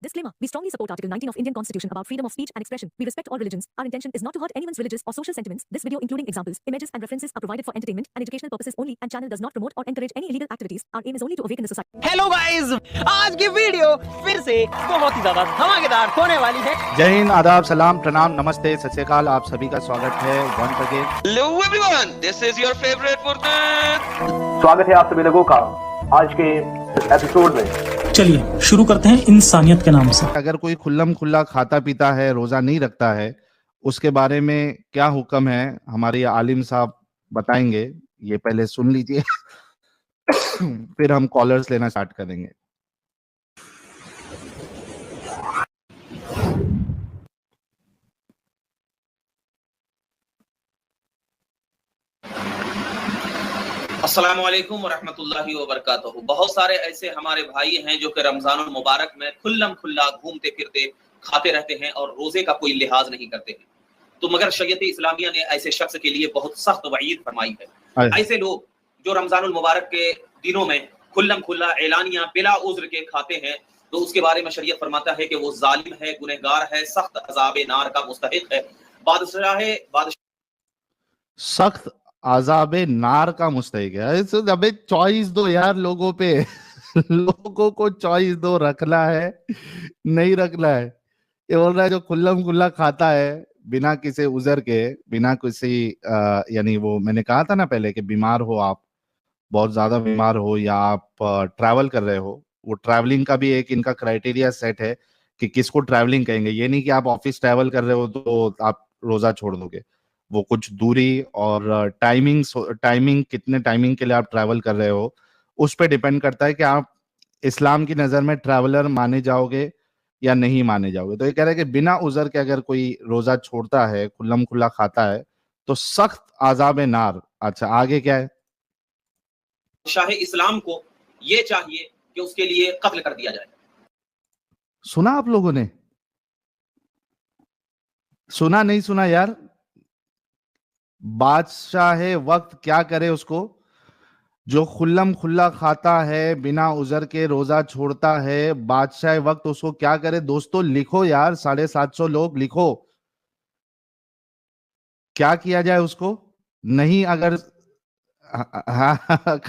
Disclaimer. We strongly support Article 19 of Indian Constitution about freedom of speech and expression. We respect all religions. Our intention is not to hurt anyone's religious or social sentiments. This video, including examples, images and references, are provided for entertainment and educational purposes only and channel does not promote or encourage any illegal activities. Our aim is only to awaken the society. Hello guys, आज की video फिर से बहुत ही ज्यादा धमाकेदार होने वाली है। जय हिंद, आदाब, सलाम, प्रणाम, नमस्ते, सत श्री अकाल। आप सभी का स्वागत है once again. Hello everyone, this is your favorite Murtad. स्वागत है आप सभी लोगों का आज के एपिसोड में। चलिए शुरू करते हैं इंसानियत के नाम से। अगर कोई खुल्लम खुल्ला खाता पीता है, रोजा नहीं रखता है, उसके बारे में क्या हुक्म है हमारे आलिम साहब बताएंगे। ये पहले सुन लीजिए फिर हम कॉलर्स लेना स्टार्ट करेंगे। अस्सलामु अलैकुम वरहमतुल्लाहि वबरकातुहू। बहुत सारे ऐसे हमारे भाई हैं जो कि रमजानुल मुबारक में खुल्लम खुल्ला घूमते फिरते खाते रहते हैं और रोजे का कोई लिहाज नहीं करते हैं। तो मगर शरीयत इस्लामिया ने ऐसे शख्स के लिए बहुत सख्त वईद फरमाई है। ऐसे लोग जो रमजानुल मुबारक के दिनों में खुल्लम खुल्ला एलानिया बिला उज्र के खाते हैं, तो उसके बारे में शरीयत फरमाता है कि वो जालिम है, गुनहगार है, सख्त अज़ाब नार का मुस्तहिक है। बादशाह सख्त आज़ाबे नार का मुस्तहिक है। अबे चॉइस दो यार लोगों पे लोगों को चॉइस दो, रखना है नहीं रखना है। ये बोल रहा है जो खुल्लम खुल्ला खाता है बिना किसी उजर के, बिना किसी यानी वो मैंने कहा था ना पहले कि बीमार हो आप, बहुत ज्यादा बीमार हो या आप ट्रैवल कर रहे हो, वो ट्रैवलिंग का भी एक इनका क्राइटेरिया सेट है कि किसको ट्रैवलिंग कहेंगे। ये नहीं कि आप ऑफिस ट्रैवल कर रहे हो तो आप रोजा छोड़ दोगे। वो कुछ दूरी और टाइमिंग कितने टाइमिंग के लिए आप ट्रैवल कर रहे हो उस पर डिपेंड करता है कि आप इस्लाम की नजर में ट्रैवलर माने जाओगे या नहीं माने जाओगे। तो ये कह रहे हैं कि बिना उजर के अगर कोई रोजा छोड़ता है, खुल्लम खुल्ला खाता है, तो सख्त आज़ाब नार। अच्छा आगे क्या है? शाह इस्लाम को ये चाहिए कि उसके लिए कत्ल कर दिया जाए। सुना आप लोगों ने? सुना नहीं सुना यार? बादशाह वक्त क्या करे उसको? जो खुल्लम खुल्ला खाता है, बिना उजर के रोजा छोड़ता है, बादशाह वक्त उसको क्या करे? दोस्तों लिखो यार, 750 लोग लिखो, क्या किया जाए उसको? नहीं अगर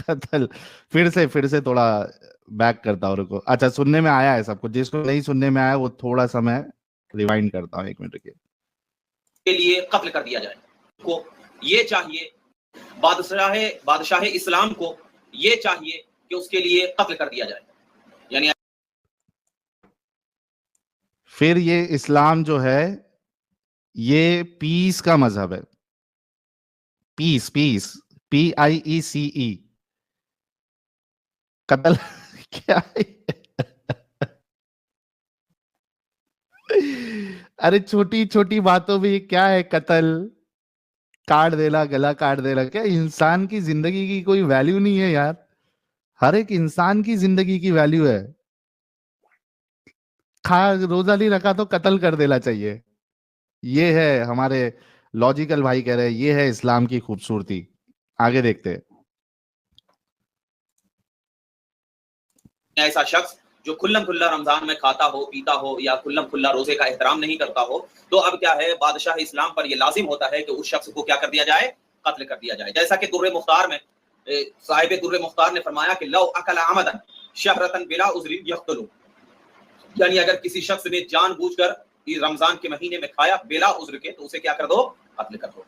कत्ल। फिर से थोड़ा बैक करता हूं, रुको। अच्छा सुनने में आया है सबको, जिसको नहीं सुनने में आया वो थोड़ा सा मैं रिवाइंड करता हूँ, 1 मिनट के लिए कत्ल कर दिया जाए। को ये चाहिए, बादशाह इस्लाम को ये चाहिए कि उसके लिए कत्ल कर दिया जाए। यानी फिर ये इस्लाम जो है ये पीस का मजहब है। Peace PIECE। कत्ल क्या है? अरे छोटी छोटी बातों में क्या है? कत्ल, काट देना, गला काट देना। क्या इंसान की जिंदगी की कोई वैल्यू नहीं है यार? हर एक इंसान की जिंदगी की वैल्यू है। रोजा नहीं रखा तो कत्ल कर देना चाहिए। ये है हमारे लॉजिकल भाई कह रहे हैं, ये है इस्लाम की खूबसूरती। आगे देखते हैं। ऐसा शख्स जो खुल्लम खुल्ला रमजान में खाता हो, पीता हो या खुल्लम खुल्ला रोजे का एहतराम नहीं करता हो, तो अब क्या है, बादशाह इस्लाम पर यह लाजिम होता है कि उस शख्स को क्या कर दिया जाए? कत्ल कर दिया जाए। जैसा कि दुर्रे मुख्तार में साहिब दुर्रे मुख्तार ने फरमाया कि लौ अकल आमदन शहरतन बिला उज़रिन यक़्तलू, यानी अगर किसी शख्स ने जानबूझकर इस रमजान के महीने में खाया बिला उज़्र के, तो उसे क्या कर दो? कत्ल कर दो।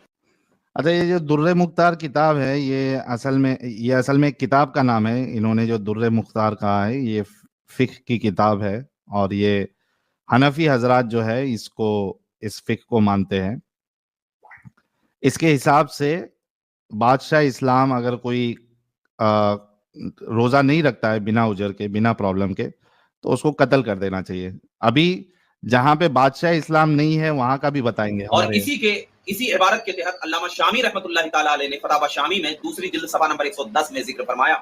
अच्छा ये जो दुर्रे मुख्तार किताब है, ये असल में एक किताब का नाम है। इन्होंने जो दुर्रे मुख्तार कहा है ये फिक्ह की किताब है और ये हनफी हजरात जो है इसको, इस फिक्ह को मानते हैं। इसके हिसाब से बादशाह इस्लाम अगर कोई रोजा नहीं रखता है बिना उजर के, बिना प्रॉब्लम के, तो उसको कत्ल कर देना चाहिए। अभी जहां पे बादशाह इस्लाम नहीं है वहां का भी बताएंगे। और इसी इबारत के तहत अल्लामा शामी रहमतुल्लाहि ताला अलैह ने फतावा शामी में दूसरी जिल्द सफा नंबर 110 में जिक्र फरमाया।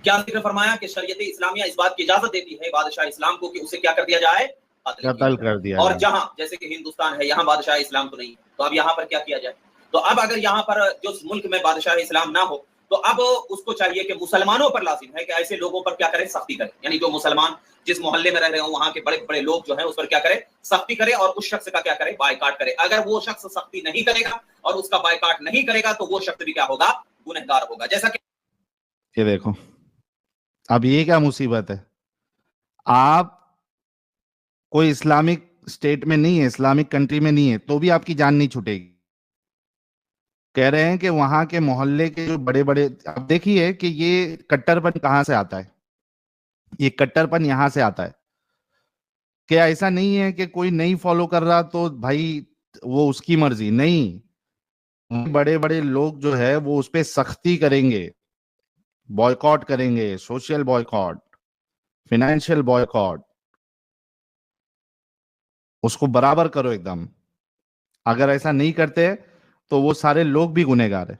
क्या जिक्र फरमाया कि शरीयत इस्लामिया इस बात की इजाजत देती है बादशाह इस्लाम को कि उसे क्या कर दिया जाए? कत्ल कर दिया। और जहां जैसे कि हिंदुस्तान है, यहाँ बादशाह इस्लाम तो नहीं, तो अब यहाँ पर क्या किया जाए? तो अब अगर यहाँ पर जो मुल्क में बादशाह इस्लाम ना हो, तो अब उसको चाहिए कि मुसलमानों पर लाजिम है कि ऐसे लोगों पर क्या करें, सख्ती करें। यानी जो मुसलमान जिस मोहल्ले में रह रहे हो वहां के बड़े बड़े लोग जो हैं उस पर क्या करें, सख्ती करें, और उस शख्स का क्या करें, बायकाट करें। अगर वो शख्स सख्ती नहीं करेगा और उसका बायकाट नहीं करेगा तो वो शख्स भी क्या होगा, गुनहगार होगा। जैसा कि ये देखो, अब ये क्या मुसीबत है, आप कोई इस्लामिक स्टेट में नहीं है, इस्लामिक कंट्री में नहीं है, तो भी आपकी जान नहीं छूटेगी। कह रहे हैं कि वहां के मोहल्ले के जो बड़े बड़े, अब देखिए कि ये कट्टरपन कहां से आता है, ये कट्टरपन यहां से आता है। क्या ऐसा नहीं है कि कोई नहीं फॉलो कर रहा तो भाई वो उसकी मर्जी, नहीं, बड़े बड़े लोग जो है वो उस पर सख्ती करेंगे, बॉयकॉट करेंगे, सोशल बॉयकॉट, फाइनेंशियल बॉयकॉट, उसको बराबर करो एकदम। अगर ऐसा नहीं करते तो वो सारे लोग भी गुनहगार है।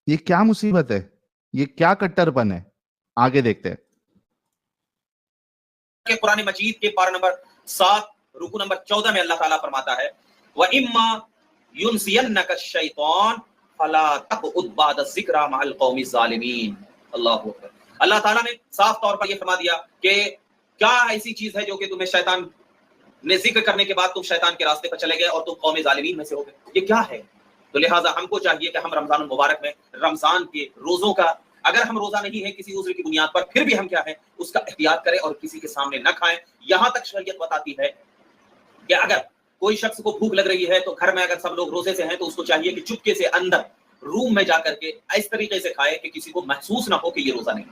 ये क्या मुसीबत है, ये क्या कट्टरपन है, आगे देखते हैं। कि कुरान मजीद के पारा नंबर 7 रुकू नंबर 14 में अल्लाह ताला फरमाता है, व इम्मा युनसियन्नका शैतान फला तक़उद बाद ज़िक्रा मअल कौमि ज़ालिमीन। अल्लाहु अकबर। अल्लाह ताला ने साफ तौर पर यह फरमा दिया कि क्या ऐसी चीज है जो कि तुम्हें शैतान ने जिक्र करने के बाद तुम शैतान के रास्ते पर चले गए और तुम कौम ज़ालिमीन में से हो गए, ये क्या है। तो लिहाजा हमको चाहिए कि हम रमजान मुबारक में रमजान के रोजों का, अगर हम रोजा नहीं है किसी उज़्र की बुनियाद पर, फिर भी हम क्या है उसका एहतियात करें और किसी के सामने न खाएं। यहां तक शरीयत बताती है कि अगर कोई शख्स को भूख लग रही है तो घर में अगर सब लोग रोजे से हैं तो उसको चाहिए कि चुपके से अंदर रूम में जाकर के इस तरीके से खाए कि किसी को महसूस ना हो कि ये रोजा नहीं।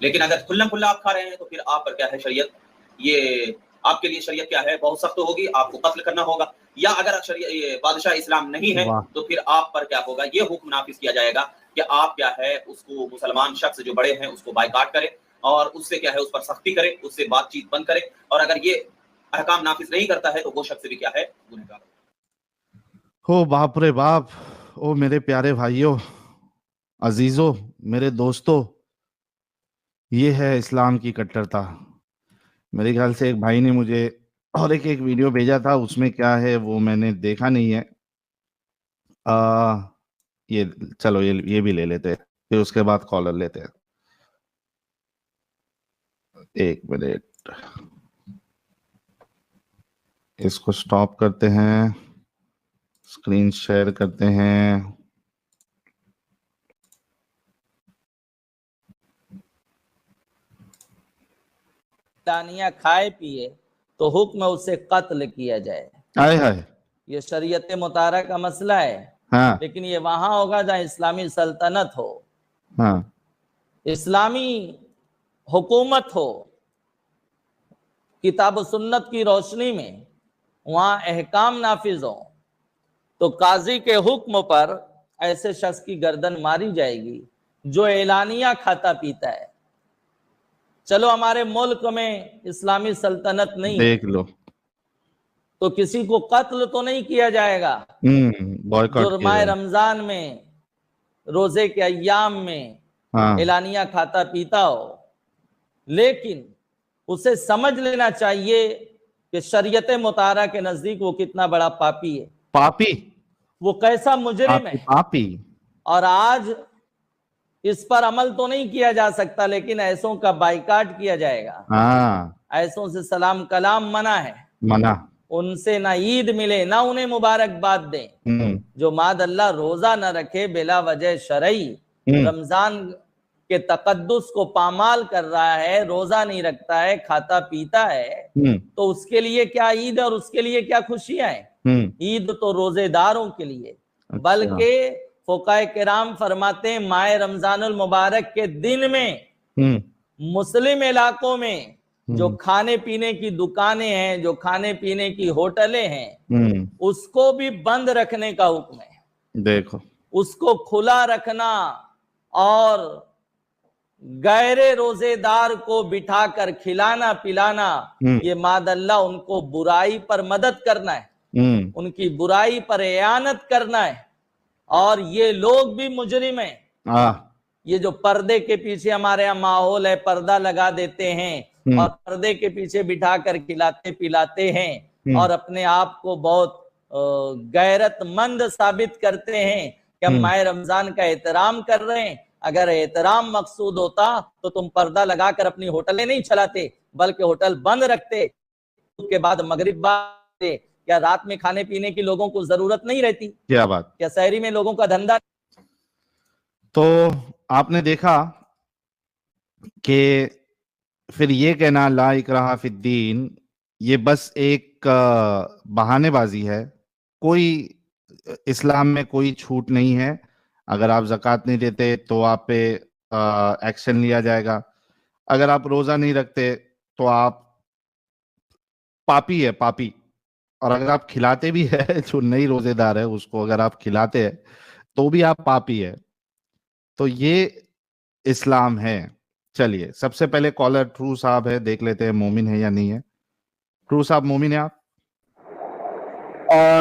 लेकिन अगर खुल्लम खुल्ला आप खा रहे हैं तो फिर आप पर क्या है शरीयत, ये आपके लिए शरीयत क्या है, बहुत सख्त होगी, आपको कत्ल करना होगा। या अगर शरीयत बादशाह इस्लाम नहीं है तो फिर आप पर क्या होगा, ये हुक्म नाफिज किया जाएगा कि आप क्या है उसको, मुसलमान शख्स जो बड़े हैं उसको बायकाट करें और उससे क्या है उस पर सख्ती करें, उससे बातचीत बंद करें। और अगर ये अहकाम नाफिज नहीं करता है तो वो शख्स भी क्या है, गुनहगार। हो बाप रे बाप, ओ मेरे प्यारे भाइयों, अजीजों, मेरे दोस्तों, ये है इस्लाम की कट्टरता। मेरे ख्याल से एक भाई ने मुझे और एक वीडियो भेजा था, उसमें क्या है वो मैंने देखा नहीं है। ये चलो ये भी ले लेते हैं, फिर उसके बाद कॉलर लेते हैं। एक मिनट, इसको स्टॉप करते हैं, स्क्रीन शेयर करते हैं। दानिया खाए पिए तो हुक्म उससे कत्ल किया जाए। हाय हाय, ये शरीयत मुतारा का मसला है। हाँ लेकिन ये वहां होगा जहाँ इस्लामी सल्तनत हो, हाँ, इस्लामी हुकूमत हो, किताब सुन्नत की रोशनी में वहां अहकाम नाफिज हो, तो काजी के हुक्म पर ऐसे शख्स की गर्दन मारी जाएगी जो एलानिया खाता पीता है। चलो हमारे मुल्क में इस्लामी सल्तनत नहीं, देख लो, तो किसी को कत्ल तो नहीं किया जाएगा, बॉयकॉट जुर्माए रमजान में, रोजे के अय्याम में हाँ, एलानिया खाता पीता हो, लेकिन उसे समझ लेना चाहिए कि शरीयत मुतारा के नजदीक वो कितना बड़ा पापी है, पापी, वो कैसा मुजरिम है। पापी। और आज इस पर अमल तो नहीं किया जा सकता, लेकिन ऐसों का बाइकाट किया जाएगा। हाँ, ऐसों से सलाम कलाम मना है, मना, उनसे ना ईद मिले ना उन्हें मुबारकबाद दें। जो माद अल्लाह रोजा न रखे बिला वजह शरई, रमजान के तकद्दुस को पामाल कर रहा है, रोजा नहीं रखता है, खाता पीता है, तो उसके लिए क्या ईद और उसके लिए क्या खुशियां हैं। ईद तो रोजेदारों के लिए, बल्कि फुकाए किराम फरमाते हैं माह रमजानुल मुबारक के दिन में मुस्लिम इलाकों में जो खाने पीने की दुकानें हैं, जो खाने पीने की होटलें हैं, उसको भी बंद रखने का हुक्म है। देखो, उसको खुला रखना और गैरे रोजेदार को बिठाकर खिलाना पिलाना, ये मादल्ला उनको बुराई पर मदद करना है, उनकी बुराई पर एयानत करना है। और ये लोग भी मुजरिम हैं। ये जो पर्दे के पीछे हमारे यहाँ माहौल है, पर्दा लगा देते हैं और पर्दे के पीछे बिठाकर खिलाते पिलाते हैं और अपने आप को बहुत गैरतमंद साबित करते हैं कि हम माह रमजान का एहतराम कर रहे हैं, अगर एहतराम मकसूद होता तो तुम पर्दा लगाकर अपनी होटलें नहीं चलाते, बल्कि होटल बंद रखते। उसके बाद मगरिब बाद क्या रात में खाने पीने की लोगों को जरूरत नहीं रहती? क्या बात। क्या शहरी में लोगों का धंधा? तो आपने देखा कि फिर ये कहना ला इकराहा फिद्दीन, ये बस एक बहानेबाजी है। कोई इस्लाम में कोई छूट नहीं है। अगर आप ज़कात नहीं देते तो आप पे एक्शन लिया जाएगा। अगर आप रोजा नहीं रखते तो आप पापी है, पापी। और अगर आप खिलाते भी है जो नहीं रोजेदार है उसको, अगर आप खिलाते हैं तो भी आप पापी है। तो ये इस्लाम है। चलिए, सबसे पहले कॉलर ट्रू साहब है, देख लेते हैं मोमिन है या नहीं है। ट्रू साहब, मोमिन है आप?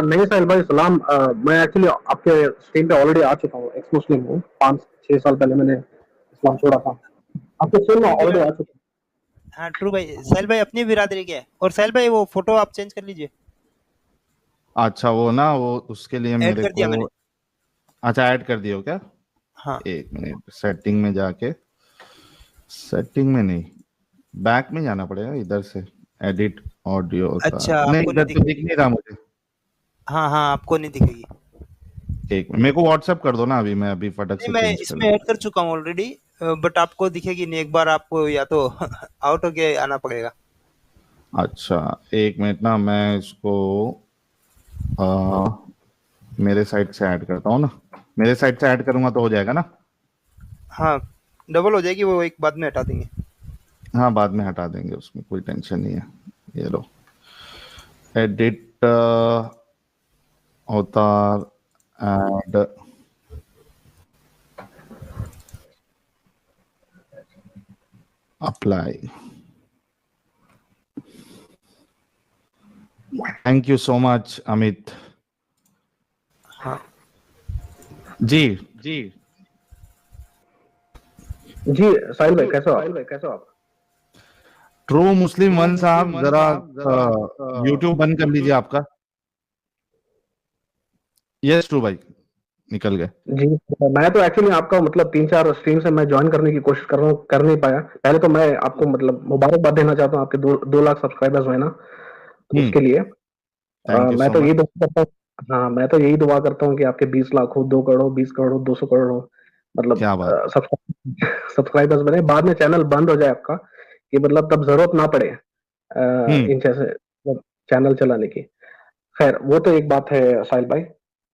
नहीं साहिल भाई, सलाम। मैं एक्चुअली आपके स्ट्रीम पे ऑलरेडी आ चुका हूँ, एक्स मुस्लिम हूँ। 5-6 साल पहले मैंने इस्लाम छोड़ा था, आपके स्ट्रीम में ऑलरेडी आ चुका हूँ। हाँ ट्रू भाई। साहिल भाई अपनी बिरादरी क्या है? और साहिल भाई वो फोटो आप चेंज कर लीजिए। अच्छा, वो ना, वो उसके लिए मेरे कर दिया मैंने। को। अच्छा, ऐड कर दियो क्या? हाँ। एक मिनट, सेटिंग में जाके, सेटिंग में नहीं, बैक में जाना पड़ेगा, इधर से एडिट ऑडियो। अच्छा, नहीं, आपको इधर नहीं तो दिख नहीं रहा मुझे। हाँ हाँ, आपको नहीं दिखेगी। एक मेरे को व्हाट्सएप कर दो ना, अभी मैं अभी फटक से मैं चेंज कर इसमें ऐड कर चुका हूँ ऑलरेडी, बट आपको दिखेगी नहीं। एक बार आपको या तो आउट होके आना पड़ेगा। अच्छा, एक मिनट ना, मैं इसको मेरे साइड से ऐड करता हूँ ना। मेरे साइड से ऐड करूंगा तो हो जाएगा ना? हाँ, डबल हो जाएगी, वो एक बाद में हटा देंगे। हाँ, बाद में हटा देंगे, उसमें कोई टेंशन नहीं है। ये लो, एडिट अवतार, add, apply. Thank you so much Amit. हाँ जी जी जी साहिल भाई, कैसे हो आप? ट्रू मुस्लिम वन साहब, जरा यूट्यूब बंद कर लीजिए आपका। यस ट्रू भाई, निकल गए। जी, मैं तो एक्चुअली आपका मतलब 3-4 स्ट्रीम से मैं ज्वाइन करने की कोशिश कर रहा हूँ, कर नहीं पाया। पहले तो मैं आपको मतलब मुबारकबाद देना चाहता हूँ, आपके 2 लाख सब्सक्राइबर्स हुए ना, तो उसके लिए मैं तो यही दुआ करता हूँ। हाँ, मैं तो यही दुआ करता हूँ कि आपके 20 लाख हो, 2 करोड़ हो, 20 करोड़ हो, 200 करोड़ हो, मतलब क्या बात। सब्सक्राइबर्स बने। बाद में चैनल बंद हो जाए आपका, कि मतलब तब जरूरत ना पड़े इन जैसे चैनल चलाने की। खैर, वो तो एक बात है साहिल भाई।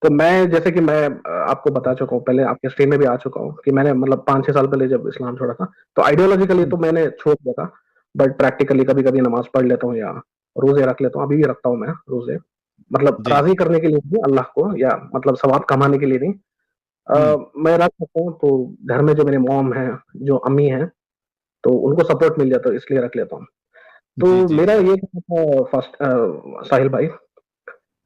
तो मैं, जैसे कि मैं आपको बता चुका हूँ, पहले आपके स्ट्रीम में भी आ चुका हूँ, कि मैंने मतलब 5-6 साल पहले जब इस्लाम छोड़ा था, तो आइडियोलॉजिकली तो मैंने छोड़ दिया था, बट प्रैक्टिकली कभी कभी नमाज पढ़ लेता हूँ या रोजे रख लेता हूँ। अभी भी रखता हूँ मैं रोजे, मतलब राजी करने के लिए नहीं अल्लाह को, या मतलब सवाब कमाने के लिए नहीं। मैं रख सकता हूँ, तो घर में जो मेरे मॉम है, जो अम्मी है, तो उनको सपोर्ट मिल जाता है, इसलिए रख लेता हूँ। तो मेरा ये फर्स्ट साहिल भाई,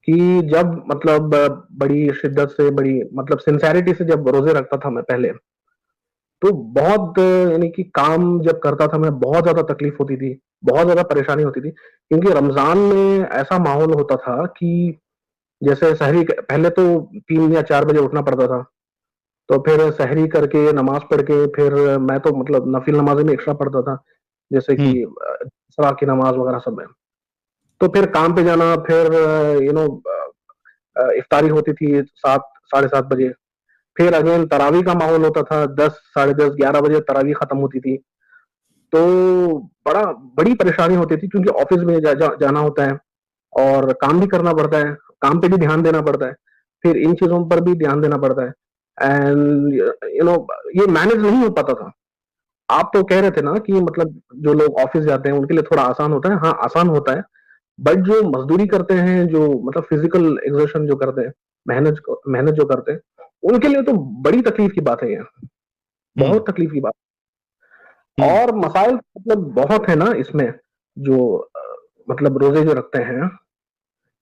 कि जब मतलब बड़ी शिद्दत से, बड़ी मतलब सिंसेरिटी से जब रोजे रखता था मैं पहले, तो बहुत यानी कि काम जब करता था मैं, बहुत ज्यादा तकलीफ होती थी, बहुत ज्यादा परेशानी होती थी। क्योंकि रमजान में ऐसा माहौल होता था कि जैसे सहरी, पहले तो 3 या 4 बजे उठना पड़ता था, तो फिर सहरी करके नमाज पढ़ के, फिर मैं तो मतलब नफिल नमाज में एक्स्ट्रा पढ़ता था, जैसे कि इसरा की नमाज वगैरह सब में। तो फिर काम पे जाना, फिर इफ्तारी होती थी 7-7:30 बजे। फिर अगेन तरावी का माहौल होता था, 10, 10:30, 11 बजे तरावी खत्म होती थी। तो बड़ी परेशानी होती थी, क्योंकि ऑफिस में जाना होता है और काम भी करना पड़ता है, काम पे भी ध्यान देना पड़ता है, फिर इन चीजों पर भी ध्यान देना पड़ता है। एंड ये मैनेज नहीं हो पाता था। आप तो कह रहे थे ना कि मतलब जो लोग ऑफिस जाते हैं उनके लिए थोड़ा आसान होता है। हाँ, आसान होता है, बट जो मजदूरी करते हैं, जो मतलब फिजिकल एक्सर्शन जो करते हैं, मेहनत जो करते हैं, उनके लिए तो बड़ी तकलीफ की बात है ये, बहुत तकलीफ की बात। और मसाइल मतलब बहुत है ना इसमें, जो मतलब रोजे जो रखते हैं।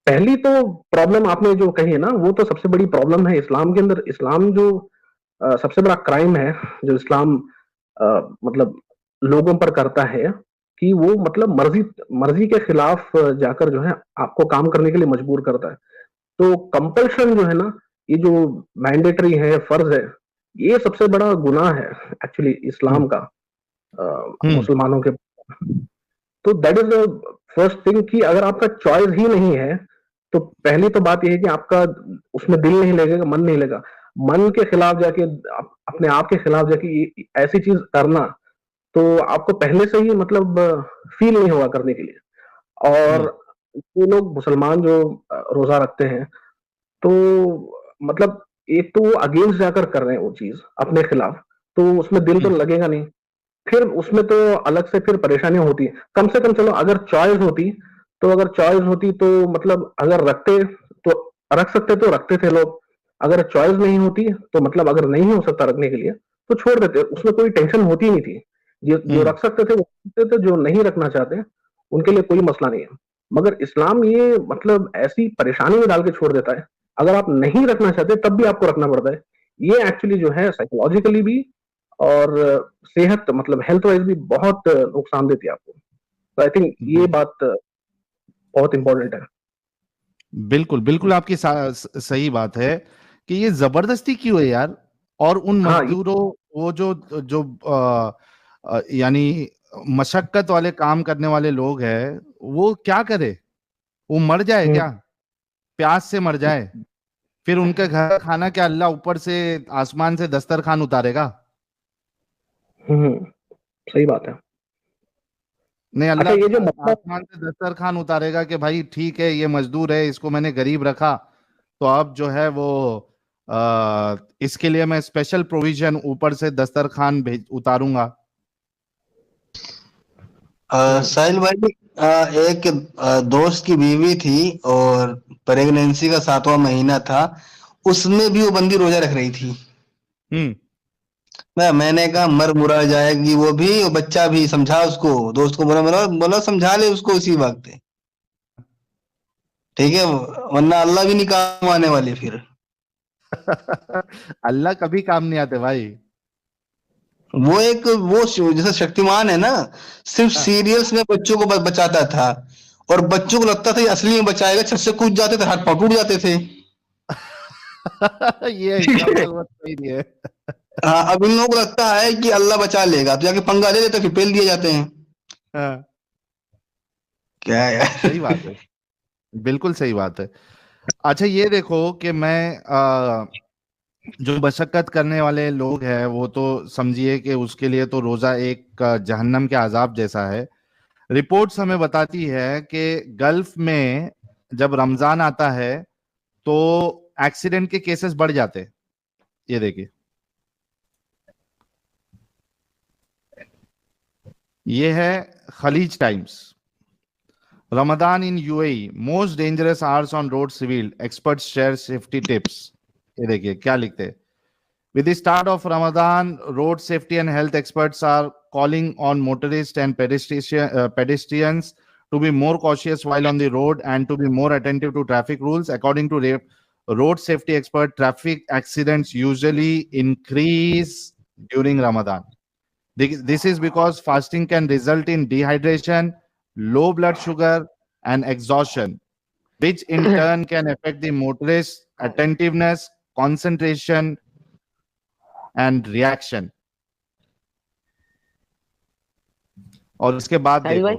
पहली तो प्रॉब्लम आपने जो कही है ना, वो तो सबसे बड़ी प्रॉब्लम है इस्लाम के अंदर। इस्लाम जो सबसे बड़ा क्राइम है जो इस्लाम मतलब लोगों पर करता है, कि वो मतलब मर्जी के खिलाफ जाकर जो है आपको काम करने के लिए मजबूर करता है। तो कंपल्शन जो है ना, ये जो मैंडेटरी है, फर्ज है ये सबसे बड़ा गुनाह है एक्चुअली इस्लाम का मुसलमानों के। तो that is the first thing कि अगर आपका चॉइस ही नहीं है तो पहली तो बात यह है कि आपका उसमें दिल नहीं लगेगा, मन नहीं लगेगा। मन के खिलाफ जाके, अपने आप के खिलाफ जाके ऐसी चीज करना तो आपको पहले से ही मतलब फील नहीं होगा करने के लिए। और जो लोग मुसलमान जो रोजा रखते हैं तो मतलब एक तो वो अगेंस्ट जाकर कर रहे हैं वो चीज अपने खिलाफ, तो उसमें दिल तो लगेगा नहीं, फिर उसमें तो अलग से फिर परेशानियां होती है। कम से कम चलो अगर चॉइस होती तो मतलब अगर रखते तो रख सकते तो रखते थे लोग, अगर चॉइस नहीं होती तो मतलब अगर नहीं हो सकता रखने के लिए तो छोड़ देते, उसमें कोई टेंशन होती नहीं थी। जो रख सकते थे वो रखते थे, जो नहीं रखना चाहते उनके लिए कोई मसला नहीं है। मगर इस्लाम ये मतलब ऐसी परेशानी में डाल के छोड़ देता है, अगर आप नहीं रखना चाहते तब भी आपको रखना पड़ता है। ये एक्चुअली जो है साइकोलॉजिकली भी और सेहत मतलब हेल्थ वाइज भी बहुत नुकसान देती है आपको। तो आई थिंक ये बात बहुत इंपॉर्टेंट है। बिल्कुल बिल्कुल, आपकी सही बात है कि ये जबरदस्ती क्यों है यार। और उन मजदूरों वो जो यानी मशक्कत वाले काम करने वाले लोग हैं, वो क्या करे? वो मर जाए क्या? प्यास से मर जाए? फिर उनके घर का खाना क्या अल्लाह ऊपर से आसमान से दस्तरखान उतारेगा? सही बात है। नहीं, अल्लाह ये जो आसमान से दस्तरखान उतारेगा कि भाई ठीक है ये मजदूर है, इसको मैंने गरीब रखा तो अब जो है वो इसके लिए मैं स्पेशल प्रोविजन ऊपर से दस्तरखान उतारूंगा। साहिल भाई, एक दोस्त की बीवी थी और प्रेगनेंसी का 7वां महीना था, उसमें भी वो बंदी रोजा रख रही थी। मैंने कहा मर मुरा जाएगी वो भी और बच्चा भी। समझा उसको, दोस्त को बोला समझा ले उसको उसी वक्त, ठीक है, वरना अल्लाह भी नहीं काम आने वाली फिर। अल्लाह कभी काम नहीं आते भाई। वो जैसे शक्तिमान है ना, सिर्फ सीरियल्स में बच्चों को बचाता था और बच्चों को लगता था असली में बचाएगा, छत से कूद जाते थे, हाथ पांव टूट जाते थे। ये सही नहीं है। हाँ, अब इन लोगों को लगता है कि अल्लाह बचा लेगा, तो जाके पंगा ले लेते, फिर पेल दिए जाते हैं। क्या यार, सही बात है, बिल्कुल सही बात है। अच्छा ये देखो कि मैं जो मशक्कत करने वाले लोग हैं वो तो समझिए कि उसके लिए तो रोजा एक जहन्नम के अजाब जैसा है। रिपोर्ट्स हमें बताती है कि गल्फ में जब रमजान आता है तो एक्सीडेंट के केसेस बढ़ जाते हैं। ये देखिए, ये है Khaleej Times. Ramadan in UAE, most dangerous hours on roads revealed. Experts share safety tips. ये देखिए क्या लिखते हैं। With the start of Ramadan, road safety and health experts are calling on motorists and pedestrians to be more cautious while on the road and to be more attentive to traffic rules. According to road safety expert, traffic accidents usually increase during Ramadan. This is because fasting can result in dehydration, low blood sugar and exhaustion, which in turn can affect the motorist's attentiveness, concentration and reaction. और इसके बाद देखो,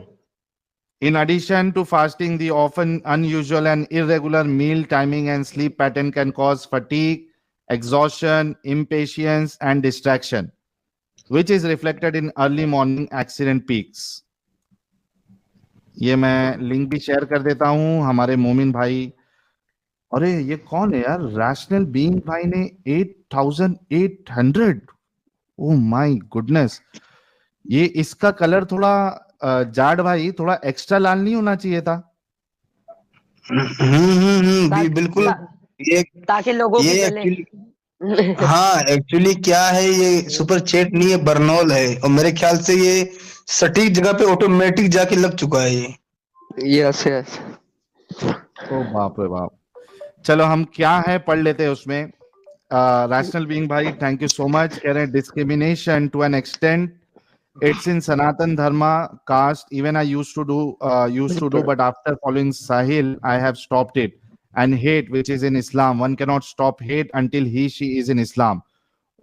in addition to fasting, the often unusual and irregular meal timing and sleep pattern can cause fatigue, exhaustion, impatience and distraction, which is reflected in early morning accident peaks. ये मैं link भी share कर देता हूं हमारे मोमिन भाई। अरे ये कौन है यार? रैशनल बीइंग भाई ने 8800। Oh my goodness. ये इसका कलर थोड़ा जाड भाई, थोड़ा एक्स्ट्रा लाल नहीं होना चाहिए था? बिल्कुल, ये ताकि लोगों को चले। हाँ, एक्चुअली क्या है, ये सुपर चैट नहीं है, बर्नौल है, और मेरे ख्याल से ये सटीक जगह पे ऑटोमेटिक जाके लग चुका है ये। Yes yes. ओ बाप रे बाप। चलो हम क्या है पढ़ लेते हैं उसमें। रैशनल बीइंग भाई थैंक यू सो मच। कह रहे हैं discrimination to an extent it's in Sanatan Dharma caste. Even I used to do, but after following Sahil, I have stopped it. And hate, which is in Islam, one cannot stop hate until he/she is in Islam.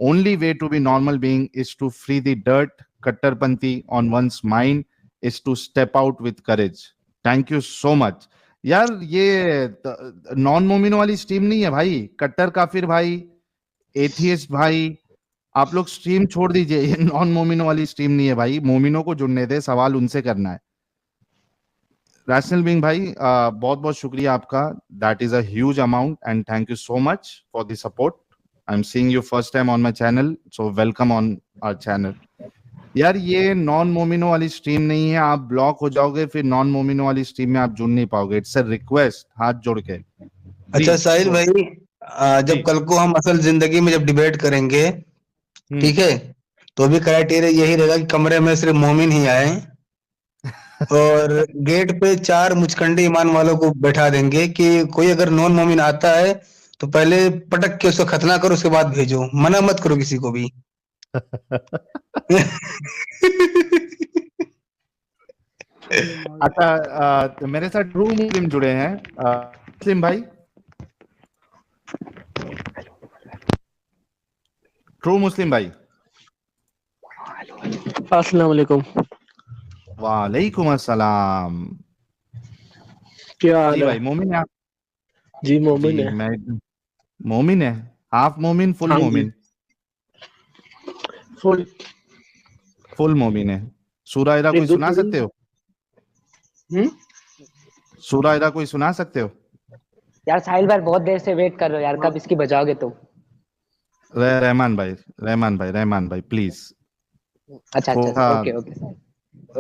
Only way to be normal being is to free the dirt, kattarpanthi on one's mind is to step out with courage. Thank you so much. यार ये non मोमिनो वाली stream नहीं है भाई, कट्टर काफिर भाई, atheist भाई, आप लोग स्ट्रीम छोड़ दीजिए, ये नॉन मोमिनो वाली स्ट्रीम नहीं है भाई, मोमिनो को जुड़ने दे, सवाल उनसे करना है। रैशनल बीइंग भाई बहुत बहुत शुक्रिया आपका, that is a huge amount and thank you so much for the support. I am seeing you first time on my channel, so welcome on our channel. यार ये नॉन मोमिनो वाली स्ट्रीम नहीं है, आप ब्लॉक हो जाओगे, फिर नॉन मोमिनो वाली स्ट्रीम में आप जुड़ नहीं पाओगे। इट्स अ रिक्वेस्ट, हाथ जोड़ के। अच्छा साहिल भाई, जब कल को हम असल जिंदगी में जब डिबेट करेंगे, ठीक है, तो भी क्राइटेरिया यही रहेगा कि कमरे में सिर्फ मोमिन ही आए और गेट पे 4 मुचकंडी ईमान वालों को बैठा देंगे कि कोई अगर नॉन मोमिन आता है तो पहले पटक के उसको खतना करो, उसके बाद भेजो, मना मत करो किसी को भी। अच्छा मेरे साथ ट्रू मुस्लिम जुड़े हैं, मुस्लिम भाई, ट्रू मुस्लिम भाई। अस्सलाम वालेकुम। वालेकुम अस्सलाम। क्या हाल है भाई? मोमिन है आप? जी मोमिन है। मैं मोमिन है, हाफ मोमिन, फुल मोमिन? फुल मोमिन है। सूरा इरा कोई सुना सकते हो? सूरा इरा कोई सुना सकते हो? यार साहिल भाई बहुत देर से वेट कर रहे हो यार, कब इसकी बजाओगे तुम? रहमान भाई प्लीज। अच्छा ओके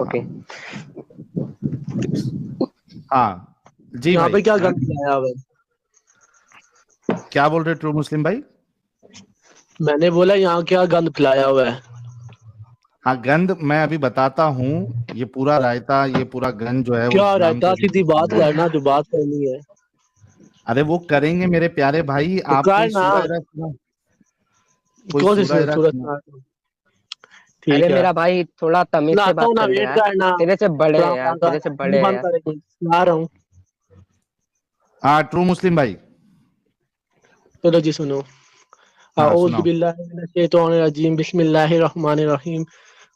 ओके। हाँ जी यहाँ भाई, पे क्या गंद लाया हुआ है? क्या बोल रहे ट्रू मुस्लिम भाई? मैंने बोला यहाँ क्या गंद फैलाया हुआ है? हाँ गंद मैं अभी बताता हूँ, ये पूरा रायता, ये पूरा गंद जो है क्या रायता? सीधी बात करना, जो बात करनी है। अरे वो करेंगे मेरे प्यारे भाई, तो आप अरे मेरा भाई थोड़ा तमीज से बात करना, तेरे से बड़े हैं यार, तेरे से बड़े हैं। आ रहा हूँ। हाँ ट्रू मुस्लिम भाई, चलो जी सुनो। अऊज़ु बिल्लाहि मिनश शैतानिर रजीम, बिस्मिल्लाहिर रहमानिर रहीम,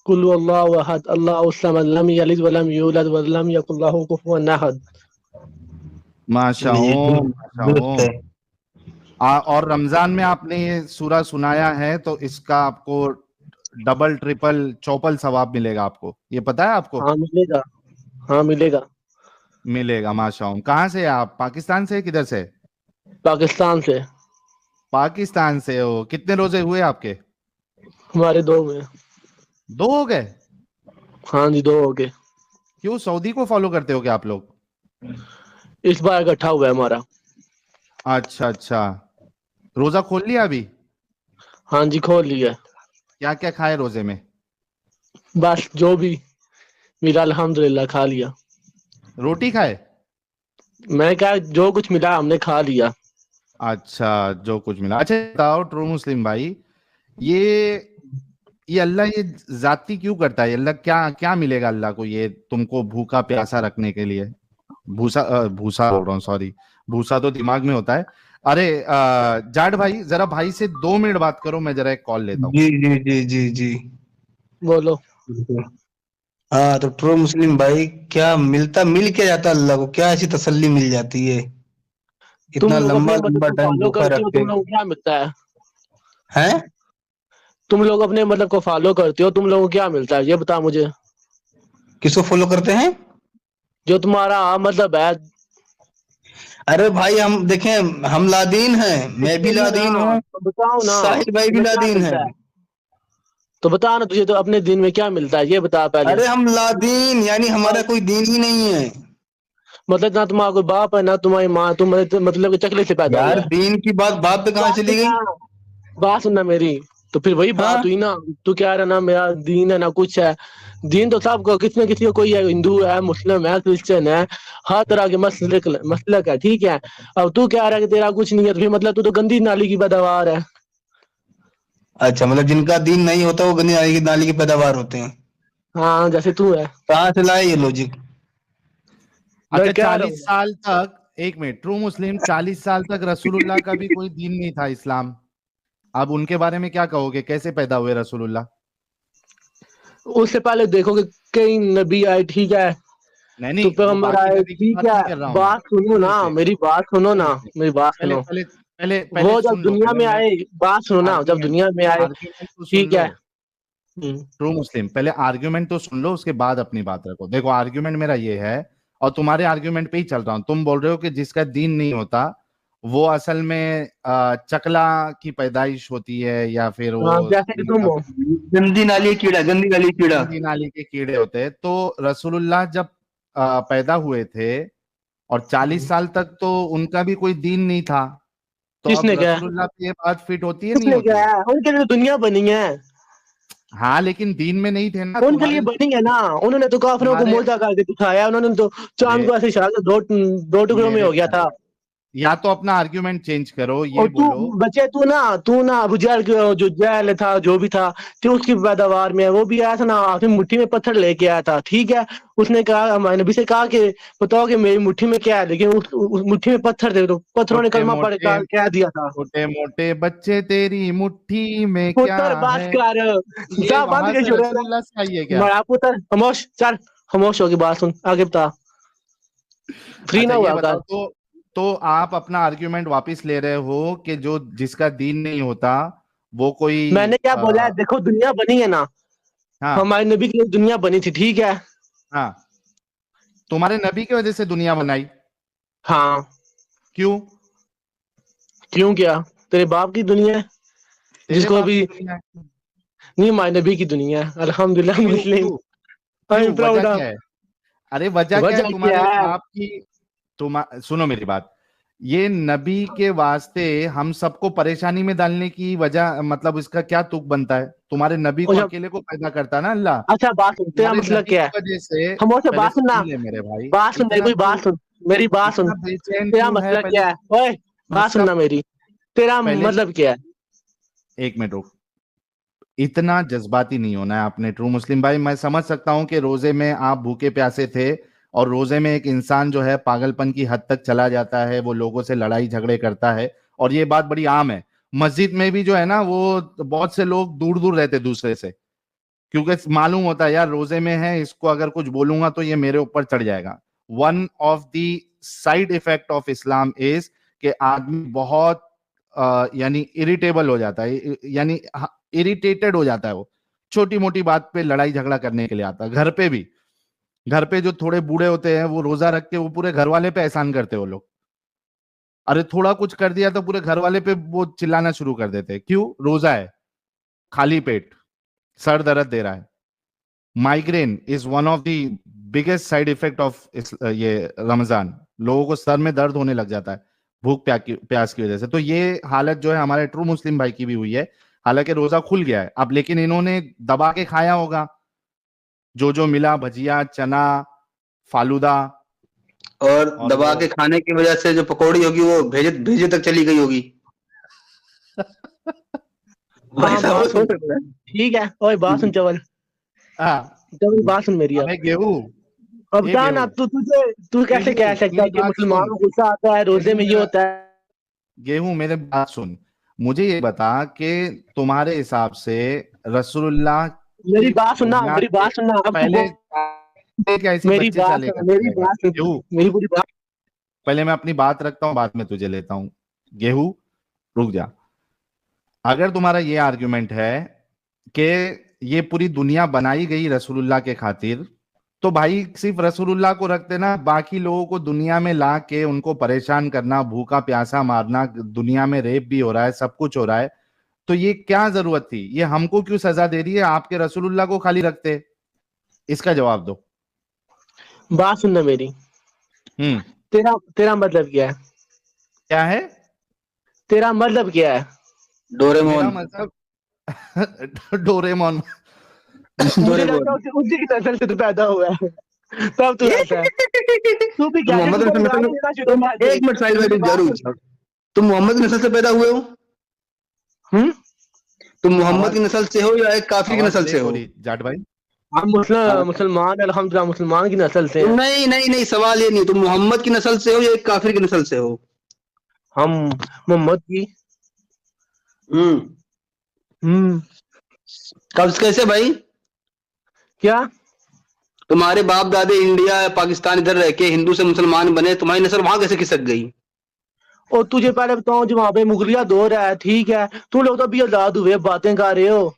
कुल हुवल्लाहु अहद, अल्लाहुस समद, लम यलिद व लम यूलद व लम यकुल लहू कुफुवन अहद। माशाअल्लाह। और रमजान में आपने ये सूरा सुनाया है तो इसका आपको डबल ट्रिपल चौपल सवाब मिलेगा आपको, ये पता है आपको? हाँ मिलेगा, हाँ मिलेगा। माशाअल्लाह। कहाँ से आप? पाकिस्तान से? किधर से? पाकिस्तान से। पाकिस्तान से हो? कितने रोजे हुए आपके? हमारे 2 में। 2 हो गए? हाँ जी 2 हो गए। क्यों, सऊदी को फॉलो करते हो क्या आप लोग? इस बार इकट्ठा हुआ है हमारा। अच्छा, रोजा खोल लिया अभी? हाँ जी खोल लिया। क्या क्या खाए रोजे में? बस जो भी मिला अल्हम्दुलिल्लाह खा लिया। रोटी खाए? मैं क्या, जो कुछ मिला हमने खा लिया। अच्छा जो कुछ मिला। अच्छा बताओ ट्रू मुस्लिम भाई, ये अल्लाह ये जाती क्यों करता है? अल्लाह क्या मिलेगा अल्लाह को ये तुमको भूखा प्यासा रखने के लिए? भूसा बोल रहा हूँ, सॉरी, भूसा तो दिमाग में होता है। अरे जाट भाई जरा भाई से 2 मिनट बात करो, मैं जरा एक कॉल लेता हूँ। जी बोलो। हाँ तो ट्रू मुस्लिम भाई, क्या मिल के जाता अल्लाह को? क्या ऐसी तसल्ली मिल जाती है इतना लंबा टाइम भूखा रख के? तुम लोग क्या मिलता है? तुम लोग अपने मतलब को फॉलो करते हो, तुम लोगों को क्या मिलता है ये बता मुझे। किसको फॉलो करते हैं? जो तुम्हारा मतलब है। अरे भाई हम देखें, हम लादीन हैं, मैं भी लादीन हूँ, बताओ ना। साहिल भाई भी लादीन है। तो बता ना, तुझे तो अपने दिन में क्या मिलता है ये बता पहले। अरे हम लादीन यानी हमारा कोई दिन ही नहीं है। मतलब ना तुम्हारा कोई बाप है ना तुम्हारी माँ, तुम मतलब चकले से पैदा यार दीन की बात पे कहाँ चली गई? बात सुनना मेरी, तो फिर वही बात हुई ना। तू कह रहा ना मेरा दीन है ना कुछ है। दीन तो सबको, किसी न किसी को, कोई है हिंदू है, मुस्लिम है, क्रिश्चियन है, हर तरह के मसलक है, ठीक है। अब तू कह रहा है कि तेरा कुछ नहीं है, तो फिर मतलब तू तो गंदी नाली की पैदावार है। अच्छा मतलब जिनका दीन नहीं होता वो गंदी नाली की पैदावार होते हैं? हाँ जैसे तू है। कहाँ से लाए ये लॉजिक? अच्छा 40 साल तक, एक मिनट, ट्रू मुस्लिम 40 साल तक रसूलुल्लाह का भी कोई दीन नहीं था, इस्लाम। अब उनके बारे में क्या कहोगे, कैसे पैदा हुए रसूलुल्लाह? उससे पहले देखोगे कई नबी आए, ठीक है, नहीं तो पैगंबर आए, ठीक है, बात सुनो ना, मेरी बात सुनो ना, मेरी बात सुनो। पहले वो जब दुनिया में आए, बात सुनो ना, जब दुनिया में आए, ठीक है। ट्रू मुस्लिम, पहले आर्ग्यूमेंट तो सुन लो, उसके बाद अपनी बात रखो। देखो आर्ग्यूमेंट मेरा ये है, और तुम्हारे आर्ग्यूमेंट पे ही चल रहा हूं। तुम बोल रहे हो कि जिसका दीन नहीं होता वो असल में चकला की पैदाइश होती है, या फिर वो गंदी नाली कीड़ा, गंदी नाली के कीड़े होते हैं। तो रसूलुल्लाह जब पैदा हुए थे और 40 साल तक तो उनका भी कोई दीन नहीं था, तो अब रसूलुल्लाह पे ये बात फिट होती है नहीं होती? उनके लिए दुनिया बनी है। हाँ, लेकिन दीन में नहीं थे ना, उनके लिए बनी है ना। उन्होंने तो काफिरों को मोजा करके दिखाया, उन्होंने तो चांद को ऐसे इशारा दो टुकड़ों में हो गया था। या तो अपना आर्ग्यूमेंट चेंज करो, ये बोलो बच्चे तू ना अबू जहल जो जहल था, जो भी था, तो उसकी पैदावार में वो भी आया था ना, अपनी मुट्ठी में पत्थर लेके आया था, ठीक है। उसने कहा, हमारे नबी से कहा कि बताओ कि मेरी मुट्ठी में क्या है, लेकिन उस मुट्ठी में पत्थर थे, तो पत्थरों ने कलमा पढ़ के क्या दिया था, छोटे मोटे बच्चे तेरी मुट्ठी में क्या है। बात कर बंद के पुत्र, खामोश, चल खामोश होगी, बात सुन, आगे बता। फ्री ना हुआ तो आप अपना आर्ग्यूमेंट वापस ले रहे हो कि जो जिसका दीन नहीं होता वो कोई। मैंने क्या बोला है, देखो दुनिया बनी है ना, हाँ। हमारे नबी की दुनिया बनी थी, ठीक है, हाँ। तुम्हारे नबी की वजह से दुनिया बनाई? हाँ। क्यों क्या तेरे बाप की दुनिया है, जिसको अभी नहीं, हमारे नबी की दुनिया है, अल्हम्दुलिल्लाह मुस्लिम। अरे वजह क्या है तुम्हारे बाप की? सुनो मेरी बात, ये नबी के वास्ते हम सबको परेशानी में डालने की वजह, मतलब इसका क्या तुक बनता है? तुम्हारे नबी को अकेले को पैदा करता ना अल्लाह। अच्छा बात सुन, तेरा मतलब क्या है? बात सुनना मेरे भाई, बात सुन, मेरी बात सुन, तेरा मतलब क्या है? ओए बात सुनना मेरी, तेरा मतलब क्या है? एक मिनट रुक, इतना जज्बाती नहीं होना है आपने ट्रू मुस्लिम भाई। मैं समझ सकता हूं कि रोजे में आप भूखे प्यासे थे, और रोजे में एक इंसान जो है पागलपन की हद तक चला जाता है, वो लोगों से लड़ाई झगड़े करता है, और ये बात बड़ी आम है। मस्जिद में भी जो है ना, वो बहुत से लोग दूर दूर रहते दूसरे से, क्योंकि मालूम होता है यार रोजे में है, इसको अगर कुछ बोलूंगा तो ये मेरे ऊपर चढ़ जाएगा। One of the side effect of Islam is कि आदमी बहुत यानी इरिटेबल हो जाता है, यानी इरिटेटेड हो जाता है, वो छोटी मोटी बात पे लड़ाई झगड़ा करने के लिए आता है। घर पे जो थोड़े बूढ़े होते हैं वो रोजा रख के वो पूरे घर वाले पे एहसान करते हैं वो लोग। अरे थोड़ा कुछ कर दिया तो पूरे घर वाले पे वो चिल्लाना शुरू कर देते हैं। क्यों? रोजा है, खाली पेट, सर दर्द दे रहा है। Migraine is one of the biggest side effect of ये रमजान। लोगों को सर में दर्द होने लग जाता है भूख प्यास की वजह से। तो ये हालत जो है हमारे ट्रू मुस्लिम भाई की भी हुई है, हालांकि रोजा खुल गया है अब, लेकिन इन्होंने दबा के खाया होगा जो मिला, भजिया, चना, फालूदा, और दबा के खाने की वजह से जो पकौड़ी होगी वो भेजे तक चली गई होगी। ठीक है, ओए बात सुन चवल, बात सुन मेरी। गेहूं अब बता ना, तू कैसे कह सकता है कि मुसलमानों को गुस्सा आता है रोजे में, ये होता है? गेहूं मेरे बात सुन, मुझे ये बता कि तुम्हारे हिसाब से रसूलुल्लाह, मेरी बात सुनना, मेरी बात सुनना, पहले मेरी पूरी बात, पहले मैं अपनी बात रखता हूँ, बाद में तुझे लेता हूँ। गेहूं रुक जा। अगर तुम्हारा ये आर्गुमेंट है कि ये पूरी दुनिया बनाई गई रसूलुल्लाह के खातिर, तो भाई सिर्फ रसूलुल्लाह को रखते ना, बाकी लोगों को दुनिया में ला के उनको परेशान करना, भूखा प्यासा मारना, दुनिया में रेप भी हो रहा है, सब कुछ हो रहा है, तो ये क्या जरूरत थी? ये हमको क्यों सजा दे रही है? आपके रसूलुल्लाह को खाली रखते। इसका जवाब दो। बात सुनना मेरी, तेरा मतलब क्या है? क्या है तेरा मतलब? क्या है? डोरेमोन। मतलब डोरेमोन। उसी की नस्ल से तो पैदा हुआ है, तब तू ऐसा है। तू भी क्या? एक मिनट साहिल भाई जरूर, तुम मोहम्मद की नस्ल से पैदा हुए हो? तुम मोहम्मद की नस्ल से हो या एक काफिर की नस्ल से हो? जाट भाई हम मुसलमान, अल्हम्दुलिल्लाह मुसलमान की नस्ल से। नहीं, सवाल ये नहीं, तुम मोहम्मद की नस्ल से हो या एक काफिर की नस्ल से हो? हम मोहम्मद की। कब कैसे भाई? क्या तुम्हारे बाप दादे इंडिया या पाकिस्तान इधर रह के हिंदू से मुसलमान बने, तुम्हारी नस्ल वहां कैसे खिसक गई? और तुझे पहले बताऊं, जो वहां पे मुगलिया दौर है, ठीक है, तुम लोग तो अभी आजाद हुए, बातें कर रहे हो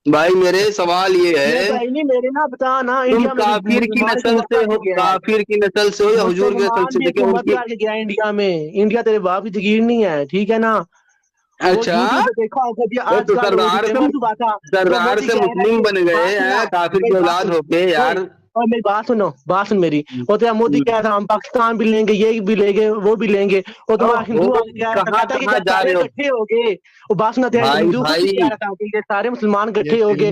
भाई। मेरे सवाल ये है, भाई नहीं मेरे ना बता ना, तुम इंडिया में काफिर की नस्ल से हो, काफिर की नस्ल से हो या हुजूर की नस्ल से? देखो हुकूमत करके गया इंडिया में, इंडिया तेरे बाप की जगीर नहीं है, ठीक है ना। अच्छा, तो सरदार से मुस्लिम बन गए हैं काफिर की औलाद होके यार। और मेरी बात सुनो, बात सुन मेरी। वो तो मोदी कह रहा हम पाकिस्तान भी लेंगे, ये भी लेंगे, वो भी लेंगे, और तुम्हारा हिंदू कहाँ जा रहे हो? इकट्ठे हो गए, वो बात सुना हिंदू सारे मुसलमान इकट्ठे हो गए।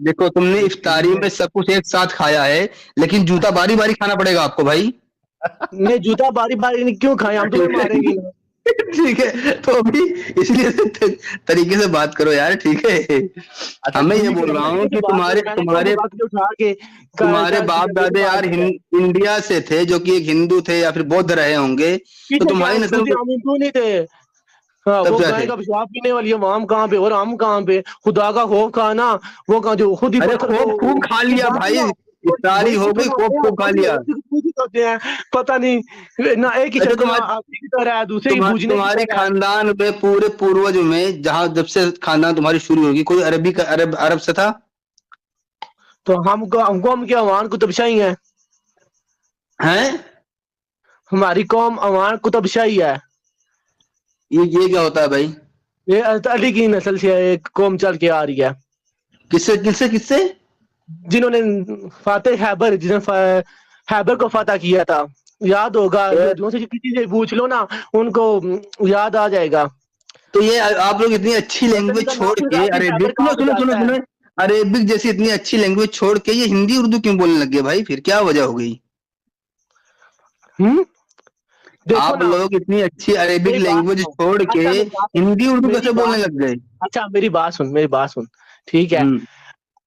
देखो तुमने इफ्तारी में सब कुछ एक साथ खाया है, लेकिन जूता बारी बारी खाना पड़ेगा आपको भाई। नहीं, जूता बारी बारी क्यों खाए, हम तो मारेंगे। ठीक है, तो अभी इसलिए तरीके से बात करो यार, ठीक है। मैं ये बोल रहा हूँ कि तुम्हारे बाप दादे यार इंडिया से थे, जो कि एक हिंदू थे या फिर बौद्ध रहे होंगे, तो तुम्हारी नस्ल नहीं थे। वो गाय का पेशाब पीने वाली है, हम कहाँ पे और हम कहाँ पे? खुदा का खौफ खा ना, वो कहाँ जो खुद ही खूब खा लिया भाई, इफ्तारी हो गई, खूब खा लिया। पता नहीं ना, एक ही तुम्हारे खानदान में पूरे पूर्वज में, जहाँ जब से खानदान तुम्हारी शुरू होगी, कोई अरबी का अरब से था? तो हम क्या अवान कुतुबशाही है? हमारी कौम अवान कुतुबशाही है। ये क्या होता है भाई? ये अली की नस्ल से एक कौम चल के आ रही है। किससे किससे किससे? जिन्होंने फातेह हैबर, जिन्होंने हैबर को फतह किया था, याद होगा, जो से किसी से पूछ लो ना, उनको याद आ जाएगा। तो ये आप लोग इतनी अच्छी लैंग्वेज छोड़ के अरेबिक, सुनो अरेबिक जैसी इतनी अच्छी लैंग्वेज छोड़ के ये हिंदी उर्दू क्यों बोलने लग गए भाई? फिर क्या वजह हो गई? आप लोग इतनी अच्छी अरेबिक लैंग्वेज छोड़ के हिंदी उर्दू कैसे बोलने लग गए? अच्छा मेरी बात सुन, ठीक है।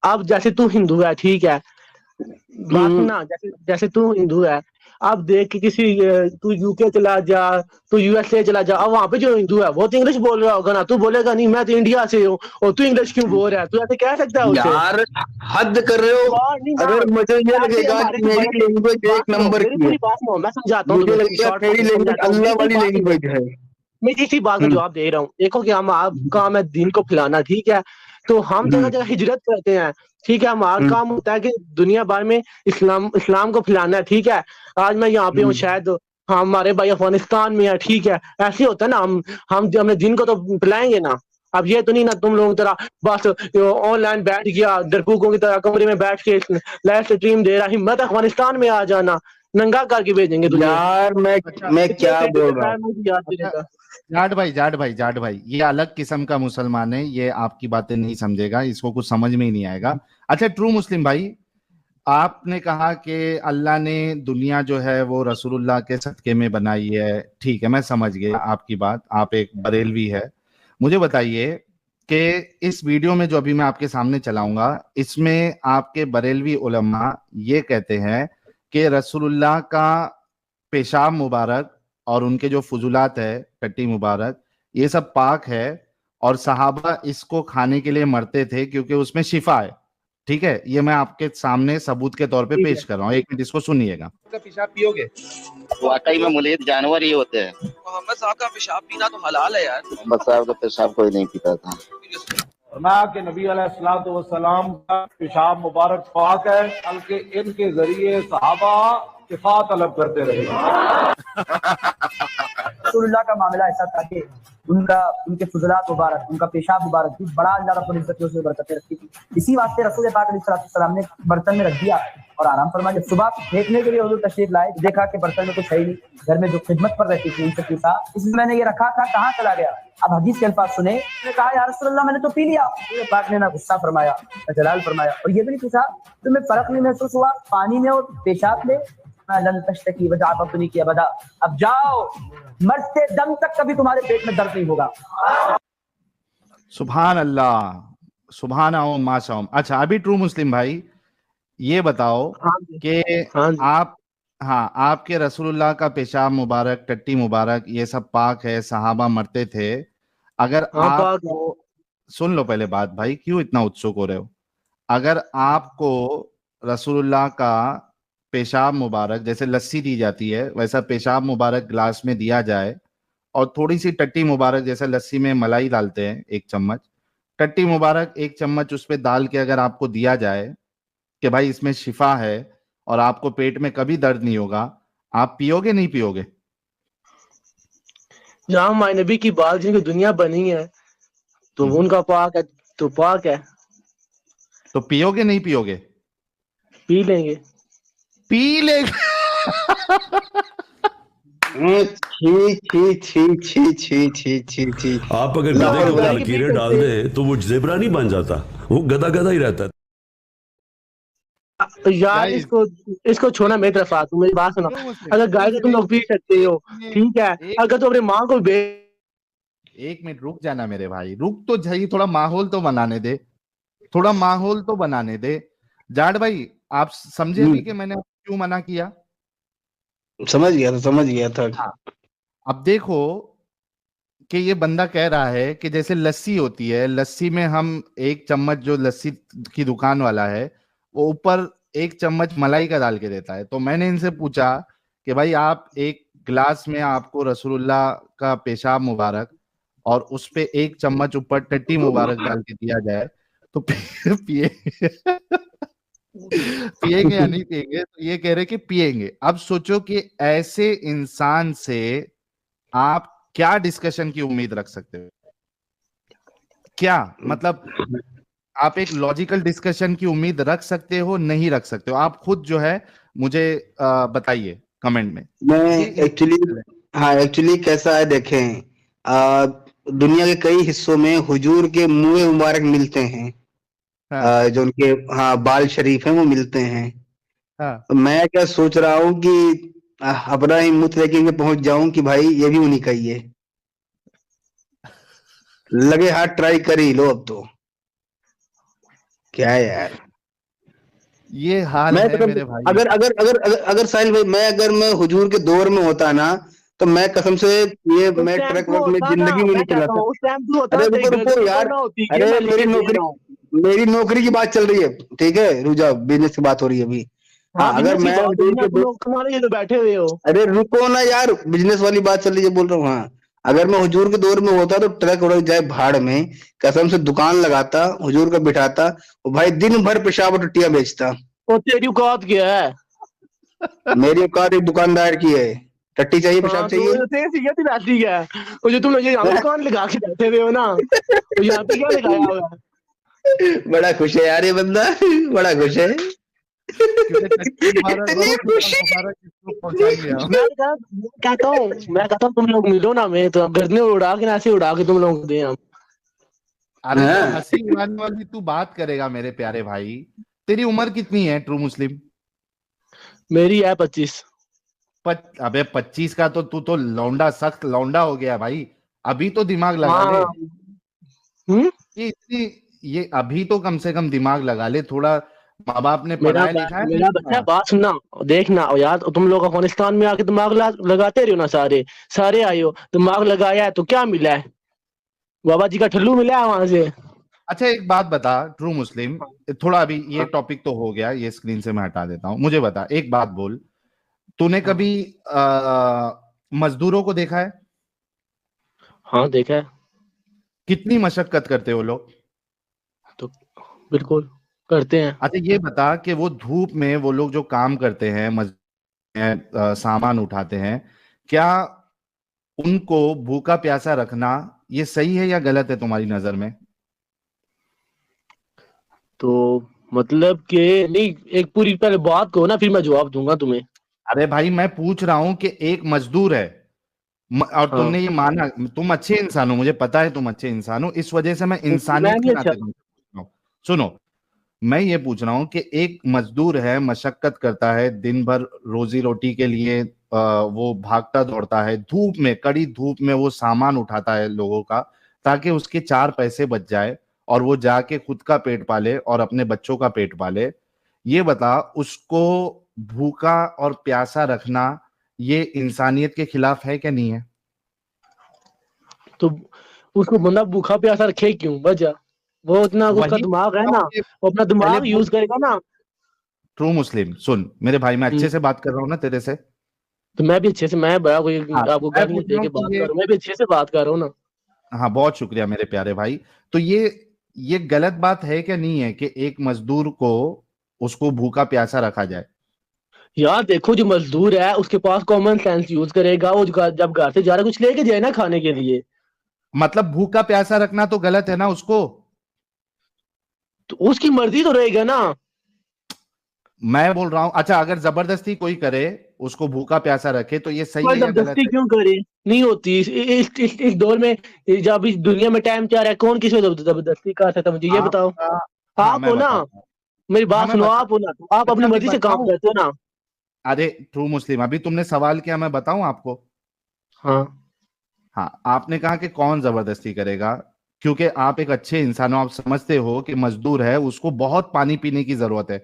अब जैसे तू हिंदू है, ठीक है, बात सुनना, जैसे तू हिंदू है, अब देख कि किसी तू यूके चला जा, तू यूएसए चला जा, अब वहां पे जो हिंदू है वो तो इंग्लिश बोल रहा होगा ना, तू बोलेगा नहीं मैं तो इंडिया से हूँ और तू इंग्लिश क्यों बोल रहा है? तू ऐसे कह सकता है उसे? यार हद कर रहे हो। अगर मुझे ये लगेगा कि मेरी लैंग्वेज एक नंबर की है, मैं समझाता हूँ, मेरी लैंग्वेज अल्लाह वाली लैंग्वेज है। मैं इसी बात का जवाब दे रहा हूँ। देखो कि हम आपका काम है दीन को फैलाना, ठीक है, तो हम जगह जगह हिजरत करते हैं, ठीक है, हमारा काम होता है कि दुनिया भर में इस्लाम को फैलाना है, ठीक है। आज मैं यहाँ पे हूँ, शायद हमारे भाई अफगानिस्तान में है, ठीक है, ऐसे होता है ना, हम अपने दिन को तो फैलाएंगे ना। अब ये तो नहीं ना तुम लोगों की तरह बस ऑनलाइन बैठ गया डरपोकों की तरह कमरे में बैठ के लाइव स्ट्रीम दे रहा, हिम्मत अफगानिस्तान में आ जाना, नंगा करके भेजेंगे तुझे। यार मैं क्या बोल रहा हूँ? जाट भाई ये अलग किस्म का मुसलमान है, ये आपकी बातें नहीं समझेगा, इसको कुछ समझ में ही नहीं आएगा। अच्छा ट्रू मुस्लिम भाई, आपने कहा कि अल्लाह ने दुनिया जो है वो रसूलुल्लाह के सदके में बनाई है, ठीक है, मैं समझ गया आपकी बात, आप एक बरेलवी है। मुझे बताइए कि इस वीडियो में जो अभी मैं आपके सामने चलाऊंगा, इसमें आपके बरेलवी उलमा ये कहते हैं कि रसूलुल्लाह का पेशाब मुबारक और उनके जो फुजुलात है, टट्टी मुबारक, ये सब पाक है और सहाबा इसको खाने के लिए मरते थे क्योंकि उसमें शिफा है, ठीक है। ये मैं आपके सामने सबूत के तौर पे पेश कर रहा हूँ, एक मिनट इसको सुनिएगा। पेशाब पियोगे? वाकई में मुलीद जानवर ही होते हैं। मोहम्मद साहब का पेशाब पीना तो हलाल है यार। मोहम्मद साहब का पेशाब कोई नहीं पीता था। के नबी अलैहिस्सलाम का पेशाब मुबारक पाक है, बल्कि इनके जरिए सहाबा शिफा तलब करते रहे। रसूलुल्लाह का मामला ऐसा था कि उनके फुजलात मुबारक, उनका पेशाब मुबारक भी बड़ा अल्लाह रब्बुल इज्जत ने उसमें बरकतें रखी थी। इसी वास्ते रसूल पाक अलैहिस्सलाम ने बर्तन में रख दिया और आराम फरमाया। जब सुबह देखने के लिए हुजूर तशरीफ लाए, देखा कि बर्तन में कुछ है ही नहीं, घर में जो खिदमत पर रहती थी उनसे पूछा, इसमें मैंने ये रखा था, कहाँ चला गया? अब हदीस के अल्फाज सुने, मैंने कहा या रसूलुल्लाह मैंने तो पी लिया। रसूल पाक ने ना गुस्सा फरमाया ना जलाल फरमाया, और ये भी नहीं पूछा तुम्हें फर्क नहीं महसूस हुआ पानी में और पेशाब में? की वजह अपनी की अबदा, अब जाओ, मरते दम तक कभी तुम्हारे पेट में दर्द नहीं होगा। सुभान अल्लाह, सुभान माशाअल्लाह। अच्छा अभी ट्रू मुस्लिम भाई ये बताओ कि आप हाँ, आपके रसूलुल्लाह का पेशाब मुबारक, टट्टी मुबारक, ये सब पाक है, सहाबा मरते थे। अगर हाँ पाक है। आपको, सुन लो पहले बात भाई, क्यों इतना उत्सुक हो रहे हो? अगर आपको रसूलुल्लाह का पेशाब मुबारक, जैसे लस्सी दी जाती है वैसा पेशाब मुबारक ग्लास में दिया जाए, और थोड़ी सी टट्टी मुबारक, जैसे लस्सी में मलाई डालते हैं 1 चम्मच, टट्टी मुबारक 1 चम्मच उस पे डाल के अगर आपको दिया जाए कि भाई इसमें शिफा है और आपको पेट में कभी दर्द नहीं होगा, आप पियोगे नहीं पियोगे? जहाँ हमारे नबी की बात जिनकी दुनिया बनी है तो उनका पाक है, तो पाक है, तो पियोगे नहीं पियोगे? पी लेंगे। पी लेंगे? छी छी छी छी छी छी छी छी। आप अगर गधे के ऊपर लकीरें डाल दे तो वो जेबरा नहीं बन जाता, वो गधा गधा ही रहता है। यार इसको छोड़ना, मेरी तरफ आ, तुम मेरी बात सुनो। अगर गाय को तुम लोग पी सकते हो ठीक है, अगर तुम अपनी माँ को 1 मिनट रुक जाना मेरे भाई, रुक तो जाइए, थोड़ा माहौल तो बनाने दे, थोड़ा माहौल तो बनाने दे। जाट भाई आप समझे भी कि मैंने क्यों मना किया? समझ गया था। हाँ, अब देखो कि ये बंदा कह रहा है कि जैसे लस्सी होती है, लस्सी में हम 1 चम्मच, जो लस्सी की दुकान वाला है वो ऊपर 1 चम्मच मलाई का डाल के देता है। तो मैंने इनसे पूछा कि भाई आप एक गिलास में आपको रसूलुल्लाह का पेशाब मुबारक और उस पे 1 चम्मच ऊपर टट्टी मुबारक डाल के दिया जाए तो पिए पिएंगे या नहीं पिएंगे? तो ये कह रहे कि पिएंगे। अब सोचो कि ऐसे इंसान से आप क्या डिस्कशन की उम्मीद रख सकते हो? क्या मतलब आप एक लॉजिकल डिस्कशन की उम्मीद रख सकते हो, नहीं रख सकते हो? आप खुद जो है मुझे बताइए कमेंट में। मैं एक्चुअली कैसा है देखें, दुनिया के कई हिस्सों में हुजूर के मुंह मुबारक मिलते हैं। जो उनके बाल शरीफ हैं वो मिलते हैं। तो मैं क्या सोच रहा हूँ कि अपना ही मुंह लेके पहुंच जाऊं कि भाई ये भी उन्हीं का ही है। लगे हाथ ट्राई कर ही लो अब तो। क्या है यार, ये हाल है मेरे भाई। अगर साहिल भाई, मैं हुजूर के दौर में होता ना तो मैं कसम से ये मैं ट्रक वर्क में जिंदगी में नहीं चलाता। अरे रुको यार, अरे मेरी नौकरी की बात चल रही है, ठीक है, रुजा बिजनेस की बात हो रही है अभी। अगर मैं तो बैठे हुए हो, अरे रुको ना यार, बिजनेस वाली बात चल रही है बोल रहा हूँ। हाँ, अगर मैं हुजूर के दौर में होता तो ट्रक उड़क जाए भाड़ में, कसम से दुकान लगाता, हुजूर का बिठाता और भाई दिन भर पेशाब और टट्टियां बेचता। तो तेरी औकात क्या है? मेरी औकात एक दुकानदार की है। टट्टी चाहिए, पेशाब चाहिए, तो जो तुम यहाँ दुकान लगा के बैठे हुए हो ना, तो यहाँ पे क्या लगाया हुआ है? बड़ा खुश है यार ये बंदा, बड़ा खुश है। मैं कहता हूँ तुम लोग मिलो ना, मैं तो गर्दने उड़ा के ना ऐसे उड़ा के तुम लोग दे हम। अरे हंसी उड़ाने वाली तू बात करेगा मेरे प्यारे भाई। तेरी उम्र कितनी है ट्रू मुस्लिम? मेरी है 25। अबे 25 का तो तू तो लौंडा, सख्त लौंडा हो गया भाई। अभी तो दिमाग लगा ले। ये अभी तो कम से कम दिमाग लगा ले थोड़ा। माँ बाप ने पढ़ाया लिखा है। मेरा बच्चा बात सुनना देखना यार, तुम लोग अफगानिस्तान में आके दिमाग लगाते रहो ना, सारे आए हो, दिमाग लगाया है तो क्या मिला है? बाबा जी का ठल्लू मिला है वहां से। अच्छा एक बात बता ट्रू मुस्लिम, थोड़ा अभी ये टॉपिक तो हो गया, ये स्क्रीन से मैं हटा देता हूँ। मुझे बता, एक बात बोल, तूने कभी मजदूरों को देखा है? हाँ देखा है। कितनी मशक्कत करते हो लोग? तो बिल्कुल करते हैं। अच्छा ये बता कि वो धूप में वो लोग जो काम करते हैं, सामान उठाते हैं, क्या उनको भूखा प्यासा रखना ये सही है या गलत है तुम्हारी नजर में? तो मतलब कि नहीं, एक पूरी पहले बात कहो ना, फिर मैं जवाब दूंगा तुम्हें। अरे भाई मैं पूछ रहा हूं कि एक मजदूर है और तुमने ये माना, तुम अच्छे इंसान हो, मुझे पता है तुम अच्छे इंसान हो, इस वजह से मैं इंसानियत के नाते सुनो, मैं ये पूछ रहा हूं कि एक मजदूर है, मशक्कत करता है दिन भर रोजी रोटी के लिए, वो भागता दौड़ता है धूप में, कड़ी धूप में वो सामान उठाता है लोगों का ताकि उसके 4 पैसे बच जाए और वो जाके खुद का पेट पाले और अपने बच्चों का पेट पाले। ये बता, उसको भूखा और प्यासा रखना ये इंसानियत के खिलाफ है क्या नहीं है? तो उसको बंदा भूखा प्यासा रखे क्यों? वजह वो इतना उसका दिमाग है ना, वो अपना दिमाग यूज करेगा ना। ट्रू मुस्लिम सुन मेरे भाई, मैं अच्छे से बात कर रहा हूँ ना तेरे से, तो मैं भी अच्छे से, मैं बड़ा कोई आपको कर नहीं दे के बात कर रहा हूँ, मैं भी अच्छे से बात कर रहा हूँ ना। हाँ बहुत शुक्रिया मेरे प्यारे भाई। तो ये गलत बात है क्या नहीं है कि एक मजदूर को उसको भूखा प्यासा रखा जाए? यार देखो, जो मजदूर है उसके पास कॉमन सेंस यूज करेगा, वो जब घर से जा रहा है कुछ लेके जाए ना खाने के लिए। मतलब भूखा प्यासा रखना तो गलत है ना उसको? तो उसकी मर्जी तो रहेगा ना। मैं बोल रहा हूं, अच्छा अगर जबरदस्ती कोई करे उसको भूखा प्यासा रखे तो ये सही है या गलत जबरदस्ती है? क्यों करे? नहीं होती इस दौर में, जब इस दुनिया में टाइम क्या रहा है, कौन किसी को जबरदस्ती कर सकता है? मुझे ये बताओ। आप हो ना, मेरी बात सुनो, आप हो ना, तो आप अपनी मर्जी से काम करते हो ना। अरे ट्रू मुस्लिम, अभी तुमने सवाल किया, मैं बताऊं आपको? हाँ आपने कहा कि कौन जबरदस्ती करेगा, क्योंकि आप एक अच्छे इंसान हो, आप समझते हो कि मजदूर है उसको बहुत पानी पीने की जरूरत है,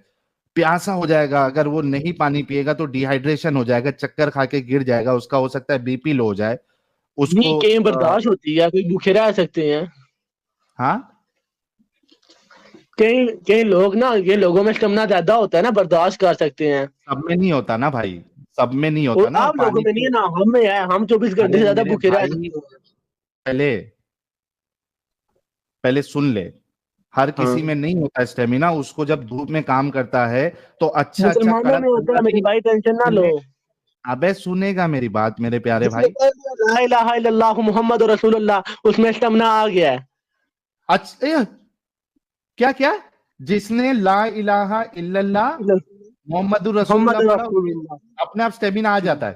प्यासा हो जाएगा, अगर वो नहीं पानी पिएगा तो डिहाइड्रेशन हो जाएगा, चक्कर खा के गिर जाएगा, उसका हो सकता है बीपी लो हो जाए उसको। कहीं बर्दाश्त होती है, कोई भूखे रह सकते हैं। हाँ कई लोग ना, ये लोगों में स्टेमिना ज्यादा होता है ना, बर्दाश्त कर सकते हैं। सब में नहीं होता ना भाई, सब में नहीं होता ना। आप लोगों में नहीं है ना, हम में है, हम 24 घंटे से ज्यादा भूखे रह सकते हैं। पहले सुन ले, हर किसी में नहीं होता स्टेमिना, उसको जब धूप में काम करता है तो अच्छा मुसलमानों में होता है मेरी भाई, टेंशन ना लो। अबे सुनेगा मेरी बात मेरे प्यारे भाई? ला इलाहा इल्लल्लाह मुहम्मद रसूलुल्लाह, उसमें स्टेमिना आ गया है। अच्छा क्या क्या? जिसने ला इलाहा इल्लल्लाह मोहम्मद रसूलुल्लाह अपने आप स्टेमिना आ जाता है?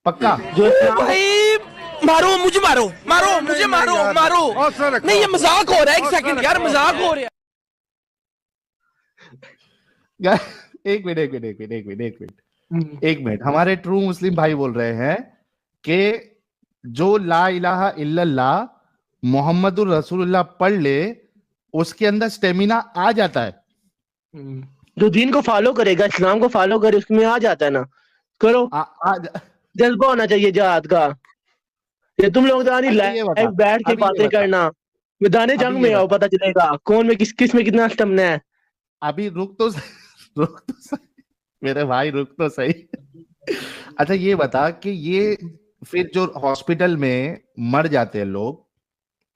पक्का? भाई मारो मुझे, मारो मारो मुझे, मारो मारो। नहीं ये मजाक हो रहा है, एक सेकंड यार, मजाक हो रहा है। एक मिनट, हमारे ट्रू मुस्लिम भाई बोल रहे हैं कि जो ला इलाहा इल्लल्लाह मोहम्मदुर रसूलुल्लाह पढ़ ले उसके अंदर स्टेमिना आ जाता है। जो दीन को फॉलो करेगा, इस्लाम को फॉलो करे, उसमें आ जाता है ना। करो, जज्बा होना चाहिए जहाद का। ये तुम लोग लाइव बैठ के बातें करना, मैदाने जंग में आओ, पता चलेगा कौन में किस में कितना स्टेमिना है। अभी रुक तो सही मेरे भाई, रुक तो सही। अच्छा ये बता कि ये फिर जो हॉस्पिटल में मर जाते हैं लोग,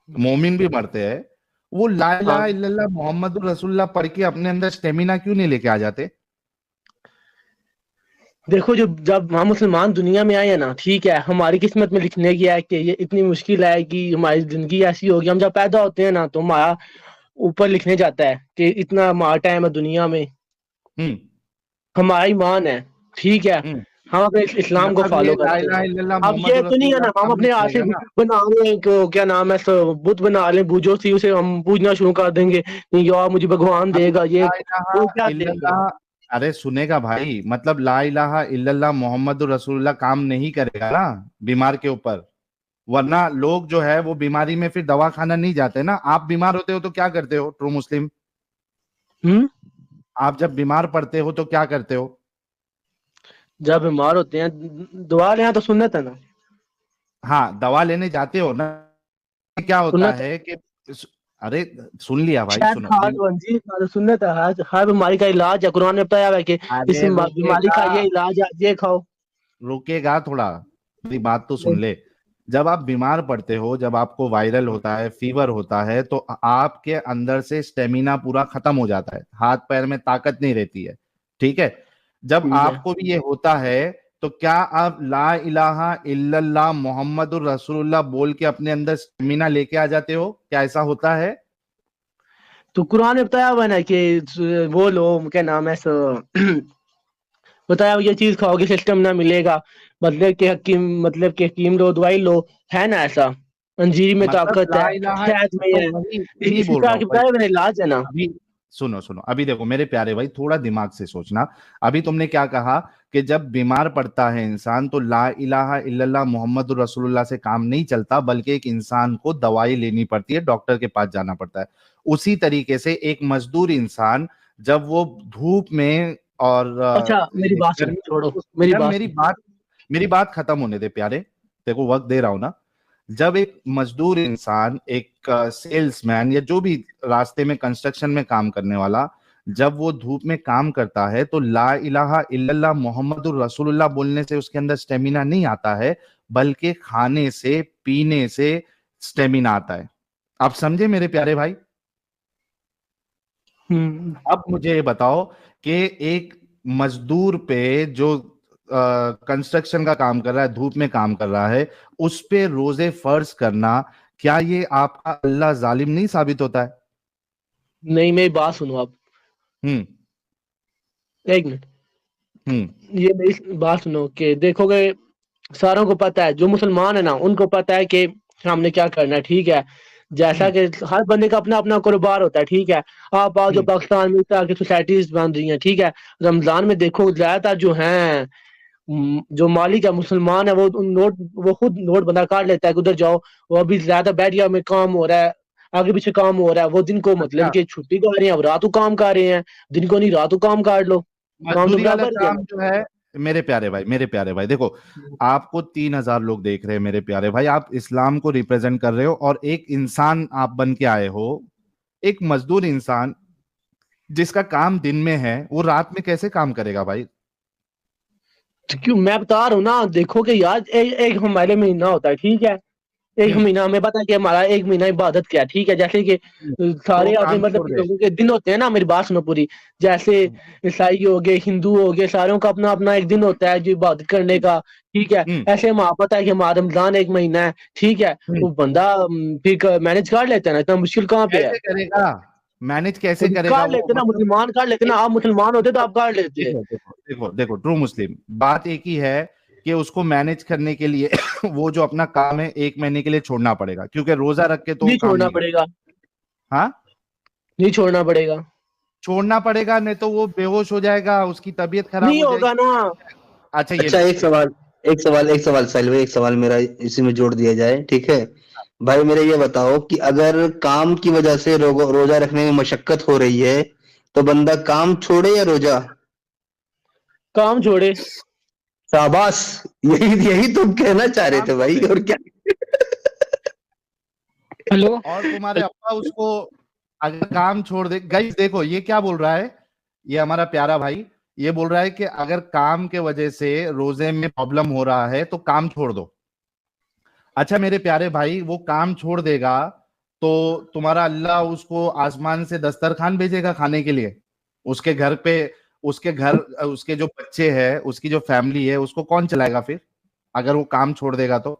मोमिन भी मरते हैं, वो ला इलाहा इल्लल्लाह मोहम्मदुर रसूलुल्लाह पढ़ के अपने अंदर स्टेमिना क्यों नहीं लेके आ जाते? देखो, जब हम मुसलमान दुनिया में आए हैं ना, ठीक है, हमारी किस्मत में लिखने की है कि ये इतनी मुश्किल है कि हमारी जिंदगी ऐसी होगी। हम जब पैदा होते हैं ना तो हमारा ऊपर लिखने जाता है कि इतना हमारा टाइम है दुनिया में, हमारा ईमान है, ठीक है, हम अपने इस्लाम को फॉलो करते हैं। अब ये तो नहीं है ना हम अपने आशिक बना रहे हैं, क्या नाम है, बुत बना लें, बूझो सी उसे हम पूजना शुरू कर देंगे, नहीं यार मुझे भगवान देगा ये, तो क्या देगा? अरे सुनेगा भाई, मतलब ला इलाहा इल्लल्लाह मोहम्मदुर रसूलुल्लाह काम नहीं करेगा ना बीमार के ऊपर, वरना लोग जो है वो बीमारी में फिर दवा खाना नहीं जाते ना। आप बीमार होते हो तो क्या करते हो ट्रू मुस्लिम? आप जब बीमार पड़ते हो तो क्या करते हो? जब बीमार होते हैं दवा लेना तो सुन्नत है ना। हाँ दवा लेने जाते हो ना, क्या होता है कि अरे सुन लिया भाई, सुनो, सुन्नत है, हर बीमारी का इलाज है, कुरान में बताया है कि इस बीमारी का ये इलाज है, ये खाओ। रुकेगा थोड़ा, मेरी बात तो सुन ले। जब आप बीमार पड़ते हो, जब आपको वायरल होता है, फीवर होता है, तो आपके अंदर से स्टेमिना पूरा खत्म हो जाता है, हाथ पैर में ताकत नहीं रहती है, ठीक है? जब आपको भी ये होता है तो क्या आप ला इलाहा इल्लल्लाह मोहम्मदुर रसूलुल्लाह बोल के अपने अंदर स्टेमिना लेके आ जाते हो? क्या ऐसा होता है? तो कुरान में बताया हुआ ना कि वो लो, क्या नाम है, बताया ये चीज खाओगे सिस्टम ना मिलेगा, मतलब के हकीम लो, दवाई लो, है ना ऐसा? अंजीर में ताकत है, शहद में है, इलाज है ना। सुनो अभी देखो मेरे प्यारे भाई, थोड़ा दिमाग से सोचना। अभी तुमने क्या कहा कि जब बीमार पड़ता है इंसान तो ला इलाहा इल्लल्लाह मोहम्मदुर रसूलुल्लाह से काम नहीं चलता, बल्कि एक इंसान को दवाई लेनी पड़ती है, डॉक्टर के पास जाना पड़ता है। उसी तरीके से एक मजदूर इंसान जब वो धूप में और अच्छा मेरी बात सुनो, छोड़ो मेरी बात खत्म होने दे प्यारे, देखो वक्त दे रहा हूं ना। जब एक मजदूर इंसान, एक सेल्समैन या जो भी रास्ते में कंस्ट्रक्शन में काम करने वाला, जब वो धूप में काम करता है तो ला इलाहा इल्लल्लाह मुहम्मदुर रसूलुल्लाह बोलने से उसके अंदर स्टेमिना नहीं आता है, बल्कि खाने से पीने से स्टेमिना आता है। आप समझे मेरे प्यारे भाई? अब मुझे ये बताओ कि एक मजदूर पे जो कंस्ट्रक्शन का काम कर रहा है, धूप में काम कर रहा है, उस पे रोजे फर्ज करना, क्या ये आपका अल्लाह जालिम नहीं साबित होता है? नहीं, मेरी बात सुनो आप। एक मिनट, ये मेरी बात सुनो कि देखोगे सारों को पता है, जो मुसलमान है ना उनको पता है कि हमने क्या करना है, ठीक है। जैसा कि हर बंदे का अपना अपना कारोबार होता है, ठीक है। आप आओ जो पाकिस्तान में तरह की सोसाइटीज बन रही हैं, ठीक है। रमजान में देखो ज्यादातर जो हैं, जो मालिक है मुसलमान है, वो खुद नोट बंदा काट लेता है कि उधर जाओ, वो अभी ज्यादा बैरिया में काम हो रहा है, आगे पीछे काम हो रहा है, वो दिन को मतलब कि छुट्टी कर रहे हैं, अब रात को काम कर रहे हैं, दिन को नहीं रात को काम काट लो। काम जो है मेरे प्यारे भाई देखो, आपको 3000 लोग देख रहे हैं मेरे प्यारे भाई, आप इस्लाम को रिप्रेजेंट कर रहे हो, और एक इंसान आप बन के आए हो, एक मजदूर इंसान जिसका काम दिन में है, वो रात में कैसे काम करेगा भाई? क्यों, मैं बता रहा हूँ ना, देखो कि यार एक हमारे महीना होता है, ठीक है। एक महीना हमें पता है कि हमारा एक महीना इबादत क्या, ठीक है। जैसे कि सारे आदमी मतलब लोगों के दिन होते हैं ना, मेरी बात सुनो पूरी। जैसे ईसाई हो गए, हिंदू हो गए, सारों का अपना अपना एक दिन होता है जो इबादत करने का, ठीक है। ऐसे हमें पता है कि हमारा रमजान एक महीना है, ठीक है। वो बंदा फिर मैनेज कर लेता है ना, इतना मुश्किल कहाँ पे है? मैनेज कैसे करेगा? कर लेते ना, मुसलमान कर लेते ना, आप मुसलमान होते तो आप कर लेते। देखो ट्रू मुस्लिम, बात एक ही है कि उसको मैनेज करने के लिए वो जो अपना काम है 1 महीने के लिए छोड़ना पड़ेगा, क्योंकि रोजा रख के तो नहीं छोड़ना पड़ेगा। हाँ, नहीं छोड़ना पड़ेगा, नहीं तो वो बेहोश हो जाएगा, उसकी तबीयत खराब नहीं होगा ना। अच्छा एक सवाल साहिल भाई, एक सवाल मेरा इसी में जोड़ दिया जाए, ठीक है भाई। मेरे ये बताओ कि अगर काम की वजह से रोजा रखने में मशक्कत हो रही है, तो बंदा काम छोड़े या रोजा? काम छोड़े। शाबाश, यही तुम कहना चाह रहे थे भाई, और क्या? हेलो, और तुम्हारे अब्बा उसको अगर काम छोड़ दे, गाइस देखो ये क्या बोल रहा है, ये हमारा प्यारा भाई ये बोल रहा है कि अगर काम के वजह से रोजे में प्रॉब्लम हो रहा है तो काम छोड़ दो। अच्छा मेरे प्यारे भाई, वो काम छोड़ देगा तो तुम्हारा अल्लाह उसको आसमान से दस्तरखान भेजेगा खाने के लिए? उसके घर पे उसके जो बच्चे हैं, उसकी जो फैमिली है, उसको कौन चलाएगा फिर अगर वो काम छोड़ देगा तो?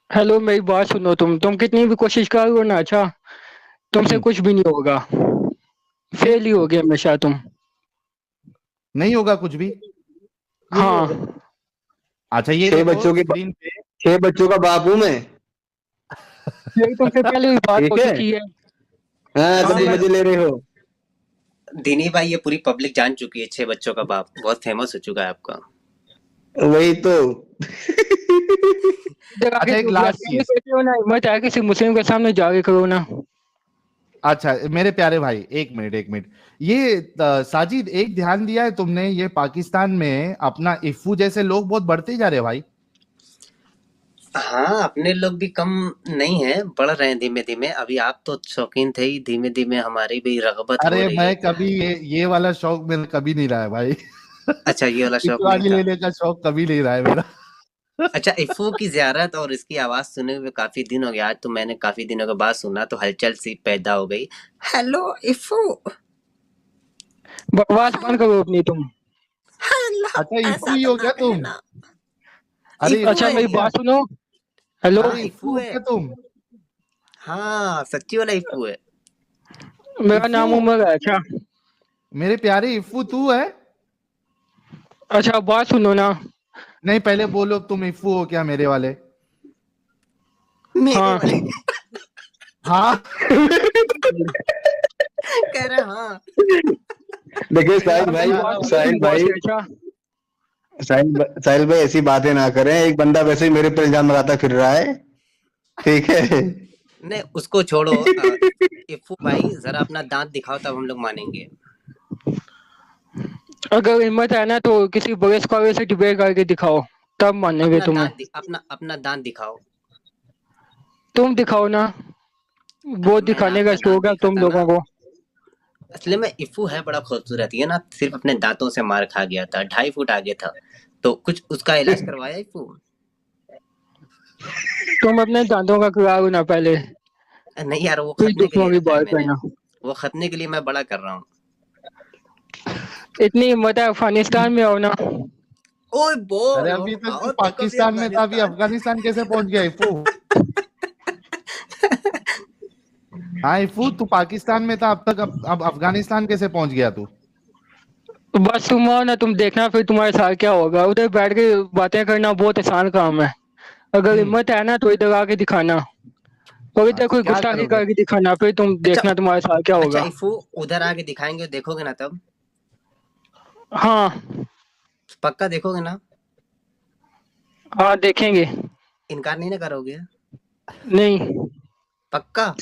हेलो, मेरी बात सुनो, तुम कितनी भी कोशिश करो ना, अच्छा तुमसे कुछ भी नहीं होगा, फेल ही होगे हमेशा तुम। नहीं होगा कुछ भी? हाँ। अच्छा ये 6 बच्चों का बाप हूं मैं। यही तुमसे पहले भी बात हो चुकी है। हाँ, तो मजे ले रहे हो। दीनी भाई, ये पूरी पब्लिक जान चुकी है, 6 बच्चों का बाप बहुत फेमस हो चुका है आपका। वही तो। अच्छा एक लास्ट चीज, मत आया किसी मुस्लिम के सामने जाके करो ना। अच्छा मेरे प्यारे भाई, एक मिनट, ये साजिद एक ध्यान दिया है तुमने, ये पाकिस्तान में अपना इफ्फू जैसे लोग बहुत बढ़ते जा रहे हैं भाई। हाँ, अपने लोग भी कम नहीं है, बढ़ रहे हैं धीमे धीमे। अभी आप तो शौकीन थे ही, धीमे धीमे हमारी भी रगबत हो रही है। मैं कभी ये वाला शौक मेरा कभी नहीं रहा है भाई। अच्छा, ये वाला शौक लेने का शौक कभी नहीं रहा है मेरा। अच्छा, इफ्फू की ज़ियारत और इसकी आवाज सुने हुए काफी दिन हो गया, आज तो मैंने काफी दिनों के बाद सुना, तो हलचल सी पैदा हो गई। हेलो इफ्फू। बकवास बंद करो अपनी तुम। अच्छा इफ्फू ही हो क्या तुम? अरे अच्छा मेरी बात सुनो। हेलो, इफ्फू है तुम? हाँ, सच्ची वाला इफ्फू है। मेरा नाम उमर है। अच्छा मेरे प्यारे इफ्फू तू है? अच्छा बात सुनो ना। नहीं पहले बोलो तुम इफ्फू हो क्या मेरे वाले? हाँ। हाँ कह रहे हाँ। देखिए साहिल भाई ऐसी बातें ना करें, एक बंदा वैसे ही मेरे पर इल्जाम लगाता फिर रहा है, ठीक है? नहीं उसको छोड़ो। इफ्फू भाई जरा अपना दांत दिखाओ तब हम लोग मानेंगे। अगर हिम्मत है ना तो किसी बड़े स्कॉलर से डिबेट करके दिखाओ, तब मानेंगे तुम्हें। अपना दांत दिखाओ। तुम दिखाओ ना, वो दिखाने का शौक है तुम लोगों को। असली में इफू है बड़ा खूबसूरत, ये ना सिर्फ अपने दांतों से मार खा गया था, 2.5 फुट आगे था, तो कुछ उसका इलाज करवाया इफू? तुम अपने दांतों का कराओ ना पहले। नहीं यार, वो खतने के लिए रखा है मैंने, वो खतने के लिए मैं बड़ा कर रहा हूँ। इतनी हिम्मत है, अफगानिस्तान में आओ ना। ओए बोल, अरे अभी तक तो पाकिस्तान में था, अभी अफगानिस्तान कैसे पहुंच गया इफू? हाँ इफू, तू पाकिस्तान में था अब तक, अब अफगानिस्तान कैसे पहुंच गया तू? बस तुम आओ ना, तुम देखना फिर तुम्हारे साथ क्या होगा। उधर बैठ के बातें करना बहुत आसान काम है, अगर हिम्मत है ना तो इधर आके दिखाना, और इधर कोई गुस्ताखी करके दिखाना, फिर तुम देखना तुम्हारे साथ क्या होगा। अच्छा इफू, उधर आके दिखाएंगे, देखोगे ना तब? हाँ पक्का देखोगे ना? हाँ देखेंगे। इनकार नहीं ना करोगे? नहीं। पक्का?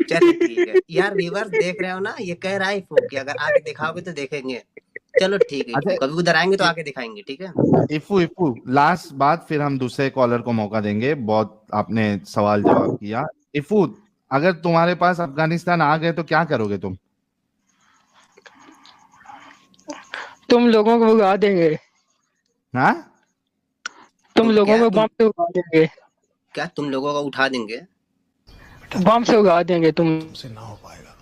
चलो ठीक है यार, व्यूअर्स देख रहे हो ना, ये कह रहा है इफू कि अगर आके दिखाओगे तो देखेंगे। चलो ठीक है, इफू कभी उधर आएंगे तो आके दिखाएंगे, ठीक है? इफू लास्ट बात, फिर हम दूसरे कॉलर को मौका देंगे। बहुत आपने सवाल जवाब किया। इफू, अगर तुम्हारे पास अफगानिस्तान आ गए तो क्या करोगे तुम? तुम लोगों को उड़ा देंगे। हाँ? तुम लोगों को बम से उड़ा देंगे। क्या तुम लोगों को उठा देंगे? बम से उड़ा देंगे तुम। से ना हो पाएगा।